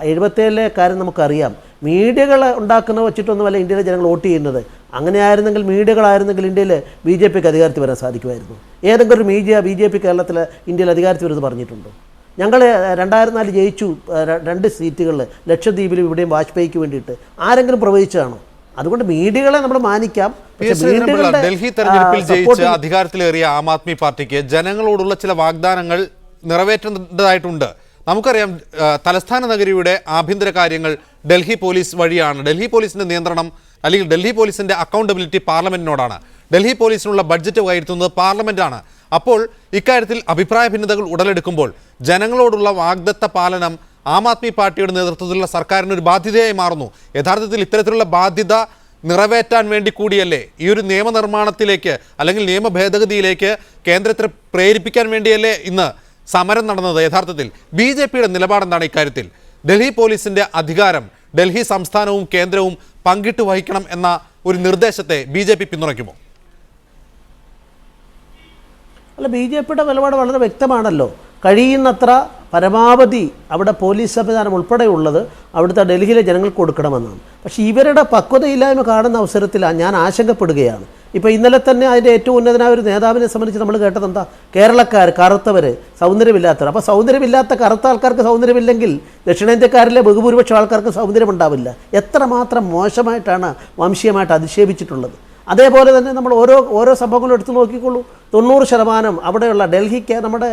77 കാര്യം നമുക്കറിയാം. മീഡിയകൾ ഉണ്ടാക്കുന്ന വെച്ചിട്ടൊന്നുമല്ല ഇന്ത്യയിലെ ജനങ്ങൾ വോട്ട് ചെയ്യുന്നത്. അങ്ങനെയായിരുന്നെങ്കിൽ മീഡിയകളായിരുന്നെങ്കിൽ ഇന്ത്യയിൽ BJPക്ക് അധികാരത്തിൽ വരാൻ സാധിക്കുമായിരുന്നു. ഏതെങ്കിലും ഒരു BJP കേരളത്തിൽ ഇന്ത്യയിൽ അധികാരത്തിൽ വരുന്നത് പറഞ്ഞിട്ടുണ്ടോ? ഞങ്ങൾ 2004 ജയിച്ചു 2 സീറ്റുകളിൽ, ലക്ഷദ്വീപിലും ഇവിടെയും വാജ്പേയിക്ക് വേണ്ടിയിട്ട്. ആരെങ്കിലും പ്രവചിച്ചതാണോ? അതുകൊണ്ട് മീഡിയകളെ നമ്മൾ മാനിക്കാം. ഡൽഹി തെരഞ്ഞെടുപ്പിൽ ജയിച്ച് അധികാരത്തിലേറിയ ആം ആദ്മി പാർട്ടിക്ക് ജനങ്ങളോടുള്ള ചില വാഗ്ദാനങ്ങൾ നിറവേറ്റേണ്ടതായിട്ടുണ്ട്. നമുക്കറിയാം തലസ്ഥാന നഗരിയുടെ ആഭ്യന്തര കാര്യങ്ങൾ ഡൽഹി പോലീസ് വഴിയാണ്. ഡൽഹി പോലീസിന്റെ നിയന്ത്രണം അല്ലെങ്കിൽ ഡൽഹി പോലീസിന്റെ അക്കൗണ്ടബിലിറ്റി പാർലമെന്റിനോടാണ്. ഡൽഹി പോലീസിനുള്ള ബഡ്ജറ്റ് കയറ്റുന്നത് പാർലമെന്റാണ്. അപ്പോൾ ഇക്കാര്യത്തിൽ അഭിപ്രായ ഭിന്നതകൾ ഉടലെടുക്കുമ്പോൾ ജനങ്ങളോടുള്ള വാഗ്ദത്ത പാലനം ആം ആദ്മി പാർട്ടിയുടെ നേതൃത്വത്തിലുള്ള സർക്കാരിന് ഒരു ബാധ്യതയായി മാറുന്നു. യഥാർത്ഥത്തിൽ ഇത്തരത്തിലുള്ള ബാധ്യത നിറവേറ്റാൻ വേണ്ടി കൂടിയല്ലേ, ഈ ഒരു നിയമനിർമ്മാണത്തിലേക്ക് അല്ലെങ്കിൽ നിയമ ഭേദഗതിയിലേക്ക് കേന്ദ്രത്തെ പ്രേരിപ്പിക്കാൻ വേണ്ടിയല്ലേ ഇന്ന് സമരം നടന്നത്? യഥാർത്ഥത്തിൽ BJPയുടെ നിലപാടെന്താണ് ഇക്കാര്യത്തിൽ? ഡൽഹി പോലീസിന്റെ അധികാരം ഡൽഹി സംസ്ഥാനവും കേന്ദ്രവും പങ്കിട്ട് വഹിക്കണം എന്ന ഒരു നിർദ്ദേശത്തെ BJP പിന്തുണയ്ക്കുമോ? അല്ല, BJPയുടെ നിലപാട് വളരെ വ്യക്തമാണല്ലോ. കഴിയുന്നത്ര പരമാവധി അവിടെ പോലീസ് സംവിധാനം ഉൾപ്പെടെയുള്ളത് അവിടുത്തെ ഡൽഹിയിലെ ജനങ്ങൾക്ക് കൊടുക്കണമെന്നാണ്. പക്ഷേ ഇവരുടെ പക്വതയില്ലായ്മ കാണുന്ന അവസരത്തിൽ ഞാൻ ആശങ്കപ്പെടുകയാണ്. ഇപ്പോൾ ഇന്നലെ തന്നെ അതിൻ്റെ ഏറ്റവും ഉന്നതനായ ഒരു നേതാവിനെ സംബന്ധിച്ച് നമ്മൾ കേട്ടത് എന്താ? കേരളക്കാർ, കറുത്തവർ, സൗന്ദര്യമില്ലാത്തവർ. അപ്പോൾ സൗന്ദര്യമില്ലാത്ത കറുത്ത ആൾക്കാർക്ക് സൗന്ദര്യമില്ലെങ്കിൽ ദക്ഷിണേന്ത്യക്കാരിലെ ബഹുഭൂരിപക്ഷം ആൾക്കാർക്ക് സൗന്ദര്യമുണ്ടാവില്ല. എത്രമാത്രം മോശമായിട്ടാണ് വംശീയമായിട്ട് അധിക്ഷേപിച്ചിട്ടുള്ളത്. അതേപോലെ തന്നെ നമ്മൾ ഓരോ സംഭവങ്ങളും എടുത്തു നോക്കിക്കൊള്ളൂ. 90% അവിടെയുള്ള ഡൽഹിക്ക് നമ്മുടെ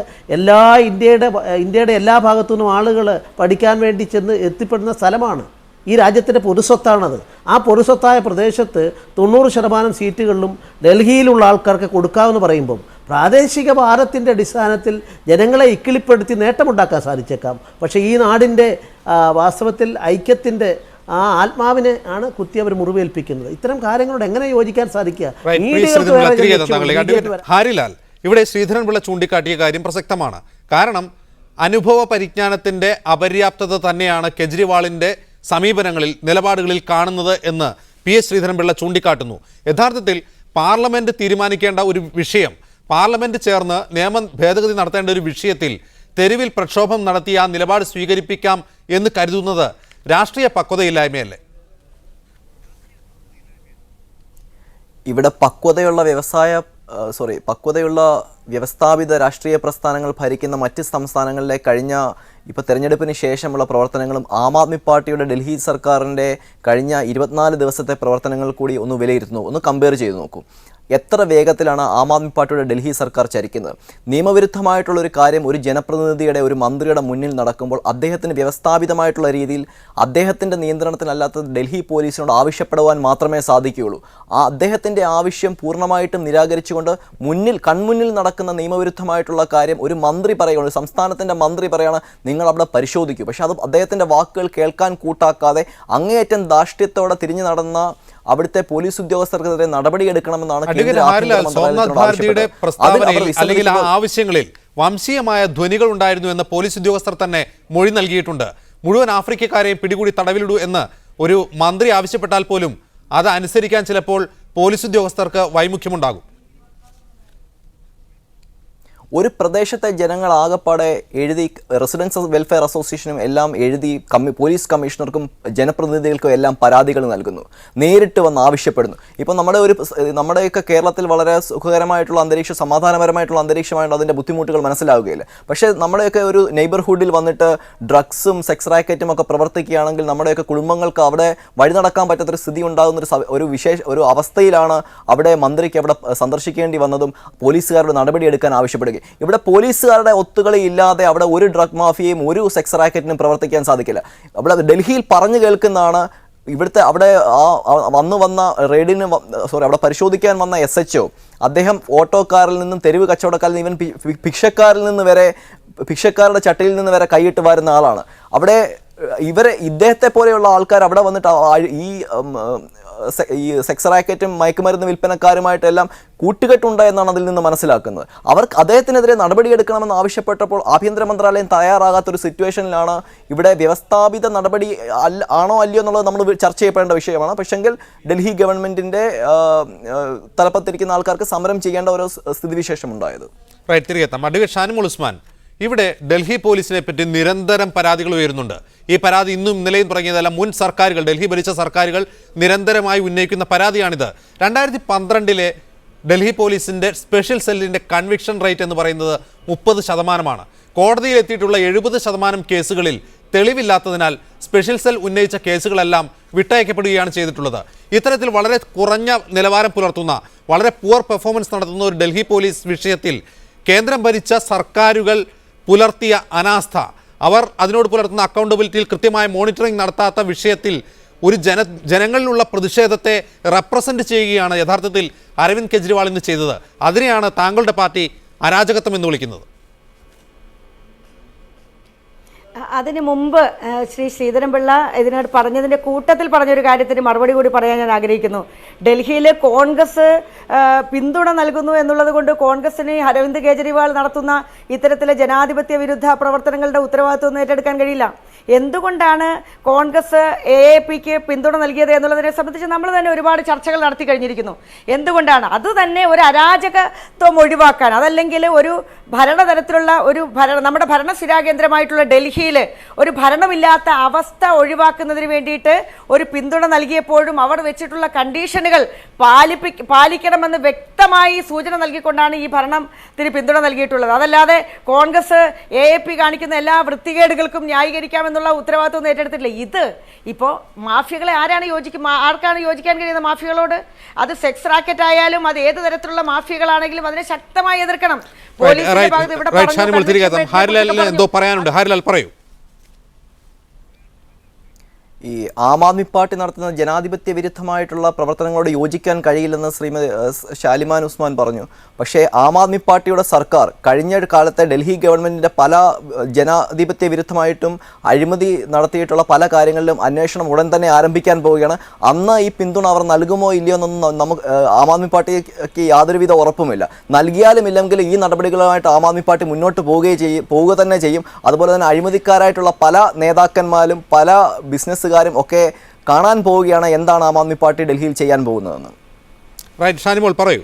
ഇന്ത്യയുടെ എല്ലാ ഭാഗത്തു നിന്നും ആളുകൾ പഠിക്കാൻ വേണ്ടി ചെന്ന് എത്തിപ്പെടുന്ന സ്ഥലമാണ്. ഈ രാജ്യത്തിൻ്റെ പൊതുസ്വത്താണത്. ആ പൊതുസ്വത്തായ പ്രദേശത്ത് 90% സീറ്റുകളിലും ഡൽഹിയിലുള്ള ആൾക്കാർക്ക് കൊടുക്കാമെന്ന് പറയുമ്പം പ്രാദേശിക ഭാരത്തിൻ്റെ അടിസ്ഥാനത്തിൽ ജനങ്ങളെ ഇക്കിളിപ്പെടുത്തി നേട്ടമുണ്ടാക്കാൻ സാധിച്ചേക്കാം. പക്ഷേ ഈ നാടിൻ്റെ വാസ്തവത്തിൽ ഐക്യത്തിൻ്റെ ആ ആത്മാവിനെ ആണ് കുത്തി അവർ മുറിവേൽപ്പിക്കുന്നത്. ഇത്തരം കാര്യങ്ങളോട് എങ്ങനെ യോജിക്കാൻ സാധിക്കുക? ഹാരിലാൽ, ഇവിടെ ശ്രീധരൻപിള്ള ചൂണ്ടിക്കാട്ടിയ കാര്യം പ്രസക്തമാണ്. കാരണം അനുഭവ പരിജ്ഞാനത്തിന്റെ അപര്യാപ്തത തന്നെയാണ് കെജ്രിവാളിന്റെ സമീപനങ്ങളിൽ, നിലപാടുകളിൽ കാണുന്നത് എന്ന് PS ശ്രീധരൻപിള്ള ചൂണ്ടിക്കാട്ടുന്നു. യഥാർത്ഥത്തിൽ പാർലമെന്റ് തീരുമാനിക്കേണ്ട ഒരു വിഷയം, പാർലമെന്റ് ചേർന്ന് നിയമ ഭേദഗതി നടത്തേണ്ട ഒരു വിഷയത്തിൽ തെരുവിൽ പ്രക്ഷോഭം നടത്തി ആ നിലപാട് സ്വീകരിപ്പിക്കാം എന്ന് കരുതുന്നത് രാഷ്ട്രീയ പക്വതയില്ലായ്മയല്ലേ? ഇവിടെ പക്വതയുള്ള വ്യവസ്ഥാപിത രാഷ്ട്രീയ പ്രസ്ഥാനങ്ങൾ ഭരിക്കുന്ന മറ്റ് സംസ്ഥാനങ്ങളിലെ കഴിഞ്ഞ തെരഞ്ഞെടുപ്പിന് ശേഷമുള്ള പ്രവർത്തനങ്ങളും ആം ആദ്മി പാർട്ടിയുടെ ഡൽഹി സർക്കാരിൻ്റെ കഴിഞ്ഞ 24 ദിവസത്തെ പ്രവർത്തനങ്ങൾ കൂടി ഒന്ന് വിലയിരുത്തുന്നു, ഒന്ന് കമ്പയർ ചെയ്ത് നോക്കൂ. എത്ര വേഗത്തിലാണ് ആം ആദ്മി പാർട്ടിയുടെ ഡൽഹി സർക്കാർ ചരിക്കുന്നത്. നിയമവിരുദ്ധമായിട്ടുള്ളൊരു കാര്യം ഒരു ജനപ്രതിനിധിയുടെ, ഒരു മന്ത്രിയുടെ മുന്നിൽ നടക്കുമ്പോൾ അദ്ദേഹത്തിന് വ്യവസ്ഥാപിതമായിട്ടുള്ള രീതിയിൽ അദ്ദേഹത്തിൻ്റെ നിയന്ത്രണത്തിലല്ലാത്ത ഡൽഹി പോലീസിനോട് ആവശ്യപ്പെടുവാൻ മാത്രമേ സാധിക്കുകയുള്ളൂ. ആ അദ്ദേഹത്തിൻ്റെ ആവശ്യം പൂർണ്ണമായിട്ടും നിരാകരിച്ചുകൊണ്ട് കൺമുന്നിൽ നടക്കുന്ന നിയമവിരുദ്ധമായിട്ടുള്ള കാര്യം ഒരു മന്ത്രി പറയുകയാണ്, ഒരു സംസ്ഥാനത്തിൻ്റെ മന്ത്രി പറയുകയാണ് നിങ്ങൾ അവിടെ പരിശോധിക്കൂ. പക്ഷേ അത് അദ്ദേഹത്തിൻ്റെ വാക്കുകൾ കേൾക്കാൻ കൂട്ടാക്കാതെ അങ്ങേയറ്റം ധാർഷ്ട്യത്തോടെ തിരിഞ്ഞു നടന്ന അവിടുത്തെ പോലീസ് ഉദ്യോഗസ്ഥർക്കെതിരെ നടപടിയെടുക്കണമെന്നാണ് സോംനാഥ് ഭാരതിയുടെ പ്രസ്താവനയിൽ അല്ലെങ്കിൽ ആ ആവശ്യങ്ങളിൽ വംശീയമായ ധ്വനികൾ ഉണ്ടായിരുന്നു എന്ന് പോലീസ് ഉദ്യോഗസ്ഥർ തന്നെ മൊഴി നൽകിയിട്ടുണ്ട്. മുഴുവൻ ആഫ്രിക്കക്കാരെയും പിടികൂടി തടവിലിടൂ എന്ന് ഒരു മന്ത്രി ആവശ്യപ്പെട്ടാൽ പോലും അത് അനുസരിക്കാൻ ചിലപ്പോൾ പോലീസ് ഉദ്യോഗസ്ഥർക്ക് വൈമുഖ്യമുണ്ടാകും. ഒരു പ്രദേശത്തെ ജനങ്ങൾ ആകപ്പാടെ എഴുതി റെസിഡൻസ് വെൽഫെയർ അസോസിയേഷനും എല്ലാം എഴുതി പോലീസ് കമ്മീഷണർക്കും ജനപ്രതിനിധികൾക്കും എല്ലാം പരാതികൾ നൽകുന്നു, നേരിട്ട് വന്ന് ആവശ്യപ്പെടുന്നു. ഇപ്പം നമ്മുടെയൊക്കെ കേരളത്തിൽ വളരെ സുഖകരമായിട്ടുള്ള അന്തരീക്ഷം, സമാധാനപരമായിട്ടുള്ള അന്തരീക്ഷമായിട്ട് അതിൻ്റെ ബുദ്ധിമുട്ടുകൾ മനസ്സിലാവുകയില്ല. പക്ഷേ നമ്മുടെയൊക്കെ ഒരു നെയ്ബർഹുഡിൽ വന്നിട്ട് ഡ്രഗ്സും സെക്സ് റാക്കറ്റും ഒക്കെ പ്രവർത്തിക്കുകയാണെങ്കിൽ നമ്മുടെയൊക്കെ കുടുംബങ്ങൾക്ക് അവിടെ വഴി നടക്കാൻ പറ്റാത്തൊരു സ്ഥിതി ഉണ്ടാകുന്ന ഒരു അവസ്ഥയിലാണ് അവിടെ മന്ത്രിക്ക് അവിടെ സന്ദർശിക്കേണ്ടി വന്നതും പോലീസുകാരുടെ നടപടിയെടുക്കാൻ ആവശ്യപ്പെടുകയും. ഇവിടെ പോലീസുകാരുടെ ഒത്തുകളി ഇല്ലാതെ അവിടെ ഒരു ഡ്രഗ് മാഫിയയും ഒരു സെക്സ് റാക്കറ്റിനും പ്രവർത്തിക്കാൻ സാധിക്കില്ല. അവിടെ ഡൽഹിയിൽ പറഞ്ഞു കേൾക്കുന്നതാണ് ഇവിടുത്തെ അവിടെ അവിടെ പരിശോധിക്കാൻ വന്ന SHO അദ്ദേഹം ഓട്ടോക്കാരിൽ നിന്നും തെരുവ് കച്ചവടക്കാരിൽ നിന്ന് ഈവൻ ഭിക്ഷക്കാരുടെ ചട്ടയിൽ നിന്ന് വരെ കൈയിട്ട് വരുന്ന ആളാണ്. അവിടെ ഇദ്ദേഹത്തെ പോലെയുള്ള ആൾക്കാർ അവിടെ വന്നിട്ട് ഈ സെക്സ് റാക്കറ്റും മയക്കുമരുന്ന് വിൽപ്പനക്കാരുമായിട്ടെല്ലാം കൂട്ടുകെട്ടുണ്ട് എന്നാണ് അതിൽ നിന്ന് മനസ്സിലാക്കുന്നത്. അദ്ദേഹത്തിനെതിരെ നടപടിയെടുക്കണമെന്ന് ആവശ്യപ്പെട്ടപ്പോൾ ആഭ്യന്തര മന്ത്രാലയം തയ്യാറാകാത്തൊരു സിറ്റുവേഷനിലാണ് ഇവിടെ വ്യവസ്ഥാപിത നടപടി ആണോ അല്ലയോ എന്നുള്ളത് നമ്മൾ ചർച്ച ചെയ്യപ്പെടേണ്ട വിഷയമാണ്. പക്ഷെങ്കിൽ ഡൽഹി ഗവൺമെന്റിന്റെ തലപ്പത്തിരിക്കുന്ന ആൾക്കാർക്ക് സമരം ചെയ്യേണ്ട ഒരു സ്ഥിതിവിശേഷം ഉണ്ടായത്. തിരികെ എത്താം. അഡ്വക്കേറ്റ് ഷാനിമോൾ ഉസ്മാൻ, ഇവിടെ ഡൽഹി പോലീസിനെ പറ്റി നിരന്തരം പരാതികൾ ഉയരുന്നുണ്ട്. ഈ പരാതി ഇന്നും ഇന്നലെയും തുടങ്ങിയതല്ല, മുൻ സർക്കാരുകൾ, ഡൽഹി ഭരിച്ച സർക്കാരുകൾ നിരന്തരമായി ഉന്നയിക്കുന്ന പരാതിയാണിത്. 2012 ഡൽഹി പോലീസിന്റെ സ്പെഷ്യൽ സെല്ലിന്റെ കൺവിക്ഷൻ റേറ്റ് എന്ന് പറയുന്നത് 30%. കോടതിയിൽ എത്തിയിട്ടുള്ള 70% കേസുകളിൽ തെളിവില്ലാത്തതിനാൽ സ്പെഷ്യൽ സെൽ ഉന്നയിച്ച കേസുകളെല്ലാം വിട്ടയക്കപ്പെടുകയാണ് ചെയ്തിട്ടുള്ളത്. ഇത്തരത്തിൽ വളരെ കുറഞ്ഞ നിലവാരം പുലർത്തുന്ന, വളരെ പുവർ പെർഫോമൻസ് നടത്തുന്ന ഒരു ഡൽഹി പോലീസ് വിഷയത്തിൽ കേന്ദ്രം ഭരിച്ച സർക്കാരുകൾ പുലർത്തിയ അനാസ്ഥ, അവർ അതിനോട് പുലർത്തുന്ന അക്കൗണ്ടബിലിറ്റിയിൽ കൃത്യമായ മോണിറ്ററിംഗ് നടത്താത്ത വിഷയത്തിൽ ഒരു ജനങ്ങളിലുള്ള പ്രതിഷേധത്തെ റെപ്രസെന്റ് ചെയ്യുകയാണ് യഥാർത്ഥത്തിൽ അരവിന്ദ് കെജ്രിവാൾ ഇന്ന് ചെയ്തത്. അതിനെയാണ് താങ്കളുടെ പാർട്ടി അരാജകത്വം എന്ന് വിളിക്കുന്നത്. അതിന് മുമ്പ് ശ്രീ ശ്രീധരൻപിള്ള ഇതിനോട് പറഞ്ഞതിൻ്റെ കൂട്ടത്തിൽ പറഞ്ഞൊരു കാര്യത്തിന് മറുപടി കൂടി പറയാൻ ഞാൻ ആഗ്രഹിക്കുന്നു. ഡൽഹിയിൽ കോൺഗ്രസ് പിന്തുണ നൽകുന്നു എന്നുള്ളത് കൊണ്ട് കോൺഗ്രസിന് അരവിന്ദ് കെജ്രിവാൾ നടത്തുന്ന ഇത്തരത്തിലെ ജനാധിപത്യ വിരുദ്ധ പ്രവർത്തനങ്ങളുടെ ഉത്തരവാദിത്വം ഏറ്റെടുക്കാൻ കഴിയില്ല. എന്തുകൊണ്ടാണ് കോൺഗ്രസ് AAPക്ക് പിന്തുണ നൽകിയത് എന്നുള്ളതിനെ സംബന്ധിച്ച് നമ്മൾ തന്നെ ഒരുപാട് ചർച്ചകൾ നടത്തി കഴിഞ്ഞിരിക്കുന്നു. എന്തുകൊണ്ടാണ് അത് തന്നെ ഒരു അരാജകത്വം ഒഴിവാക്കാൻ, അതല്ലെങ്കിൽ ഒരു ഭരണതലത്തിലുള്ള ഒരു നമ്മുടെ ഭരണസ്ഥിരാകേന്ദ്രമായിട്ടുള്ള ഡൽഹിയിൽ ഒരു ഭരണമില്ലാത്ത അവസ്ഥ ഒഴിവാക്കുന്നതിന് വേണ്ടിയിട്ട് ഒരു പിന്തുണ നൽകിയപ്പോഴും അവർ വെച്ചിട്ടുള്ള കണ്ടീഷനുകൾ പാലിക്കണമെന്ന് വ്യക്തമായി സൂചന നൽകിക്കൊണ്ടാണ് ഈ ഭരണത്തിന് പിന്തുണ നൽകിയിട്ടുള്ളത്. അതല്ലാതെ കോൺഗ്രസ് AAP കാണിക്കുന്ന എല്ലാ വൃത്തികേടുകൾക്കും ന്യായീകരിക്കാമെന്നുള്ള ഉത്തരവാദിത്വം ഏറ്റെടുത്തിട്ടില്ല. ഇത് ഇപ്പോൾ മാഫിയകളെ ആർക്കാണ് യോജിക്കാൻ കഴിയുന്ന മാഫിയകളോട്? അത് സെക്സ് റാക്കറ്റ് ആയാലും അത് ഏത് തരത്തിലുള്ള മാഫിയകളാണെങ്കിലും അതിനെ ശക്തമായി എതിർക്കണം. പോലീസിന്റെ ഭാഗത്ത് ഇവിടെ ഹാരിലാലിന് എന്തോ പറയാനുണ്ട്. ഹാരിലാൽ പറയൂ. ഈ ആം ആദ്മി പാർട്ടി നടത്തുന്ന ജനാധിപത്യ വിരുദ്ധമായിട്ടുള്ള പ്രവർത്തനങ്ങളോട് യോജിക്കാൻ കഴിയില്ലെന്ന് ശ്രീമതി ഷാലിമാൻ ഉസ്മാൻ പറഞ്ഞു. പക്ഷേ ആം ആദ്മി പാർട്ടിയുടെ സർക്കാർ കഴിഞ്ഞ കാലത്തെ ഡൽഹി ഗവൺമെൻറ്റിൻ്റെ പല ജനാധിപത്യ വിരുദ്ധമായിട്ടും അഴിമതി നടത്തിയിട്ടുള്ള പല കാര്യങ്ങളിലും അന്വേഷണം ഉടൻ തന്നെ ആരംഭിക്കാൻ പോവുകയാണ്. അന്ന് ഈ പിന്തുണ അവർ നൽകുമോ ഇല്ലയോ എന്നൊന്നും നമുക്ക് ആം ആദ്മി പാർട്ടിക്ക് യാതൊരുവിധ ഉറപ്പുമില്ല. നൽകിയാലും ഇല്ലെങ്കിൽ ഈ നടപടികളുമായിട്ട് ആം ആദ്മി പാർട്ടി മുന്നോട്ട് പോവുക തന്നെ ചെയ്യും. അതുപോലെ തന്നെ അഴിമതിക്കാരായിട്ടുള്ള പല നേതാക്കന്മാരും പല ബിസിനസ് ഒക്കെ കാണാൻ പോവുകയാണ് എന്താണ് ആം ആദ്മി പാർട്ടി ഡൽഹിയിൽ ചെയ്യാൻ പോകുന്നതെന്ന്. റൈറ്റ്, ഷാനിമോൾ പറയൂ.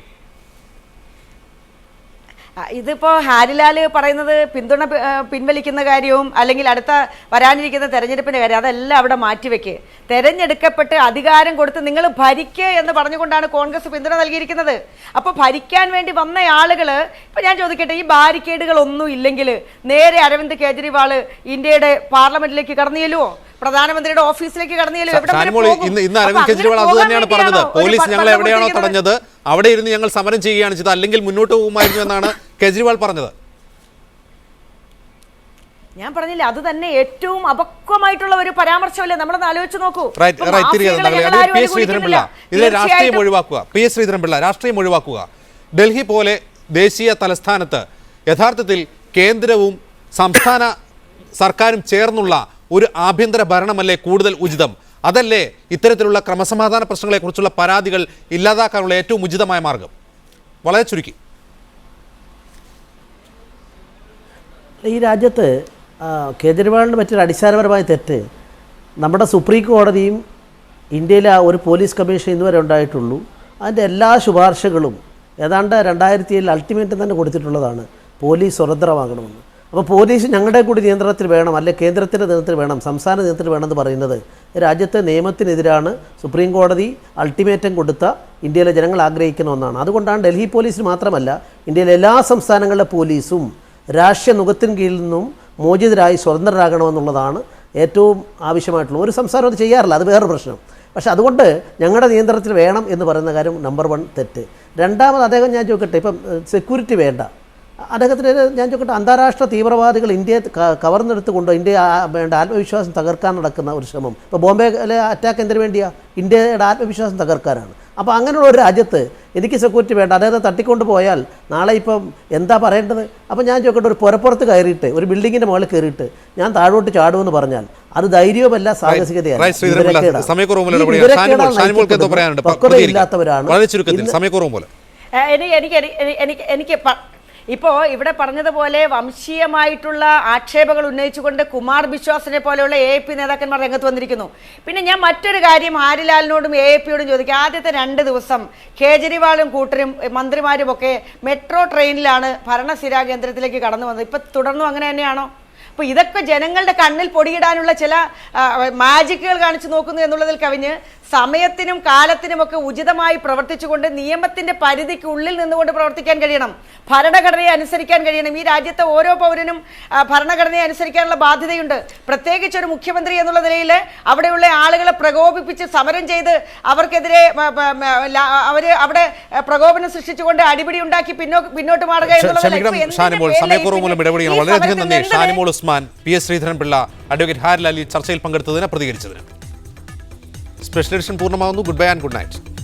ഇതിപ്പോൾ ഹാരിലാൽ പറയുന്നത് പിന്തുണ പിൻവലിക്കുന്ന കാര്യവും അല്ലെങ്കിൽ അടുത്ത വരാനിരിക്കുന്ന തെരഞ്ഞെടുപ്പിൻ്റെ കാര്യം അതെല്ലാം അവിടെ മാറ്റിവെക്ക്. തെരഞ്ഞെടുക്കപ്പെട്ട് അധികാരം കൊടുത്ത് നിങ്ങൾ ഭരിക്കുക എന്ന് പറഞ്ഞുകൊണ്ടാണ് കോൺഗ്രസ് പിന്തുണ നൽകിയിരിക്കുന്നത്. അപ്പോൾ ഭരിക്കാൻ വേണ്ടി വന്ന ആളുകൾ, ഇപ്പം ഞാൻ ചോദിക്കട്ടെ, ഈ ബാരിക്കേഡുകളൊന്നും ഇല്ലെങ്കിൽ നേരെ അരവിന്ദ് കെജ്രിവാൾ ഇന്ത്യയുടെ പാർലമെന്റിലേക്ക് കടന്നു ചെല്ലുമോ? പ്രധാനമന്ത്രിയുടെ ഓഫീസിലേക്ക് കടന്നു ചെല്ലുമോ? ഇന്ന് അരവിന്ദ് കെജ്രിവാൾ അത് തന്നെയാണ് പറഞ്ഞത്. പോലീസ് ഞങ്ങൾ എവിടെയാണോ തടഞ്ഞത് അവിടെ ഇരുന്ന് ഞങ്ങൾ സമരം ചെയ്യുകയാണ് ചെയ്തത്, അല്ലെങ്കിൽ മുന്നോട്ട് പോകുമായിരുന്നു എന്നാണ് കെജ്രിവാൾ പറഞ്ഞത്. ഞാൻ പറഞ്ഞില്ല, അത് തന്നെ ഏറ്റവും അപക്വമായിട്ടുള്ള ഒരു പരാമർശമല്ലേ? നമ്മളൊന്ന് ആലോചിച്ച് നോക്കൂ. ഇതിലെ രാഷ്ട്രീയം ഒഴിവാക്കുക. PS ശ്രീധരൻപിള്ള, രാഷ്ട്രീയം ഒഴിവാക്കുക. ഡൽഹി പോലെ ദേശീയ തലസ്ഥാനത്ത് യഥാർത്ഥത്തിൽ കേന്ദ്രവും സംസ്ഥാന സർക്കാരും ചേർന്നുള്ള ഒരു ആഭ്യന്തര ഭരണമല്ലേ കൂടുതൽ ഉചിതം? അതല്ലേ ഇത്തരത്തിലുള്ള ക്രമസമാധാന പ്രശ്നങ്ങളെക്കുറിച്ചുള്ള പരാതികൾ ഇല്ലാതാക്കാനുള്ള ഏറ്റവും ഉചിതമായ മാർഗം? വളരെ ചുരുക്കി. ഈ രാജ്യത്ത് കേജ്രിവാളിന് പറ്റിയൊരു അടിസ്ഥാനപരമായ തെറ്റ്, നമ്മുടെ സുപ്രീം കോടതിയും ഇന്ത്യയിലെ ഒരു പോലീസ് കമ്മീഷൻ ഇന്നുവരെ ഉണ്ടായിട്ടുള്ളൂ. അതിൻ്റെ എല്ലാ ശുപാർശകളും ഏതാണ്ട് 2007 അൾട്ടിമേറ്റം തന്നെ കൊടുത്തിട്ടുള്ളതാണ്, പോലീസ് സ്വതന്ത്രമാകണമെന്ന്. അപ്പോൾ പോലീസ് ഞങ്ങളുടെ കൂടി നിയന്ത്രണത്തിൽ വേണം, അല്ലെ കേന്ദ്രത്തിൻ്റെ നിയന്ത്രണത്തിൽ വേണം, സംസ്ഥാന നിയന്ത്രണത്തിൽ വേണമെന്ന് പറയുന്നത് രാജ്യത്തെ നിയമത്തിനെതിരാണ്. സുപ്രീം കോടതി അൾട്ടിമേറ്റം കൊടുത്ത ഇന്ത്യയിലെ ജനങ്ങൾ ആഗ്രഹിക്കുന്ന ഒന്നാണ്. അതുകൊണ്ടാണ് ഡൽഹി പോലീസിന് മാത്രമല്ല ഇന്ത്യയിലെ എല്ലാ സംസ്ഥാനങ്ങളിലെ പോലീസും രാഷ്ട്രീയ നുഖത്തിന് കീഴിൽ നിന്നും മോചിതരായി സ്വതന്ത്രരാകണമെന്നുള്ളതാണ് ഏറ്റവും ആവശ്യമായിട്ടുള്ള. ഒരു സംസ്ഥാനം അത് ചെയ്യാറില്ല, അത് വേറൊരു പ്രശ്നം. പക്ഷേ അതുകൊണ്ട് ഞങ്ങളുടെ നിയന്ത്രണത്തിൽ വേണം എന്ന് പറയുന്ന കാര്യം നമ്പർ 1 തെറ്റ്. രണ്ടാമത് അദ്ദേഹം, ഞാൻ ചോദിക്കട്ടെ, ഇപ്പം സെക്യൂരിറ്റി വേണ്ട, അദ്ദേഹത്തിന് ഞാൻ ചോദിക്കട്ടെ, അന്താരാഷ്ട്ര തീവ്രവാദികൾ ഇന്ത്യയെ കവർന്നെടുത്തുകൊണ്ട് ഇന്ത്യ വേണ്ട ആത്മവിശ്വാസം തകർക്കാൻ നടക്കുന്ന ഒരു ശ്രമം. ഇപ്പോൾ ബോംബെയിലെ അറ്റാക്ക് എന്തിനു വേണ്ടിയാണ്? ഇന്ത്യയുടെ ആത്മവിശ്വാസം തകർക്കാനാണ്. അപ്പോൾ അങ്ങനെയുള്ള ഒരു രാജ്യത്ത് എനിക്ക് സെക്യൂരിറ്റി വേണ്ട, അദ്ദേഹത്തെ തട്ടിക്കൊണ്ട് പോയാൽ നാളെ ഇപ്പം എന്താ പറയേണ്ടത്? അപ്പോൾ ഞാൻ ചോദിക്കട്ടെ, ഒരു പുരപ്പുറത്ത് കയറിയിട്ട് ഒരു ബിൽഡിങ്ങിൻ്റെ മുകളിൽ കയറിയിട്ട് ഞാൻ താഴോട്ട് ചാടുമെന്ന് പറഞ്ഞാൽ അത് ധൈര്യമല്ല, സാഹസികതയാണ്. പക്വതയില്ലാത്തവരാണ്. എനിക്ക് ഇപ്പോൾ ഇവിടെ പറഞ്ഞതുപോലെ വംശീയമായിട്ടുള്ള ആക്ഷേപങ്ങൾ ഉന്നയിച്ചുകൊണ്ട് കുമാർ ബിശ്വാസിനെ പോലെയുള്ള AAP നേതാക്കന്മാർ രംഗത്ത് വന്നിരിക്കുന്നു. പിന്നെ ഞാൻ മറ്റൊരു കാര്യം ഹാരിലാലിനോടും AAPയോടും ചോദിക്കാം. ആദ്യത്തെ 2 ദിവസം കേജ്രിവാളും കൂട്ടരും മന്ത്രിമാരും ഒക്കെ മെട്രോ ട്രെയിനിലാണ് ഭരണസ്ഥിരാ കേന്ദ്രത്തിലേക്ക് കടന്നു വന്നത്. ഇപ്പം തുടർന്നും അങ്ങനെ തന്നെയാണോ? അപ്പോൾ ഇതൊക്കെ ജനങ്ങളുടെ കണ്ണിൽ പൊടിയിടാനുള്ള ചില മാജിക്കുകൾ കാണിച്ചു നോക്കുന്നു എന്നുള്ളതിൽ കവിഞ്ഞ് സമയത്തിനും കാലത്തിനുമൊക്കെ ഉചിതമായി പ്രവർത്തിച്ചുകൊണ്ട് നിയമത്തിന്റെ പരിധിക്കുള്ളിൽ നിന്നുകൊണ്ട് പ്രവർത്തിക്കാൻ കഴിയണം. ഭരണഘടനയെ അനുസരിക്കാൻ കഴിയണം. ഈ രാജ്യത്തെ ഓരോ പൗരനും ഭരണഘടനയെ അനുസരിക്കാനുള്ള ബാധ്യതയുണ്ട്. പ്രത്യേകിച്ച് ഒരു മുഖ്യമന്ത്രി എന്നുള്ള നിലയിൽ അവിടെയുള്ള ആളുകളെ പ്രകോപിപ്പിച്ച് സമരം ചെയ്ത് അവർക്കെതിരെ അവിടെ പ്രകോപനം സൃഷ്ടിച്ചുകൊണ്ട് അടിപിടി ഉണ്ടാക്കി പിന്നോട്ട് മാറുക ഷാനിമോൾ ഉസ്മാൻ, PS ശ്രീധരൻപിള്ള, അഡ്വക്കേറ്റ് ഹാരിലാൽ ഈ ചർച്ചയിൽ പങ്കെടുത്തതിന് പ്രതികരിച്ചതിന്. സ്പെഷ്യൽ എഡിഷൻ പൂർണ്ണമാകുന്നു. Good bye and good night.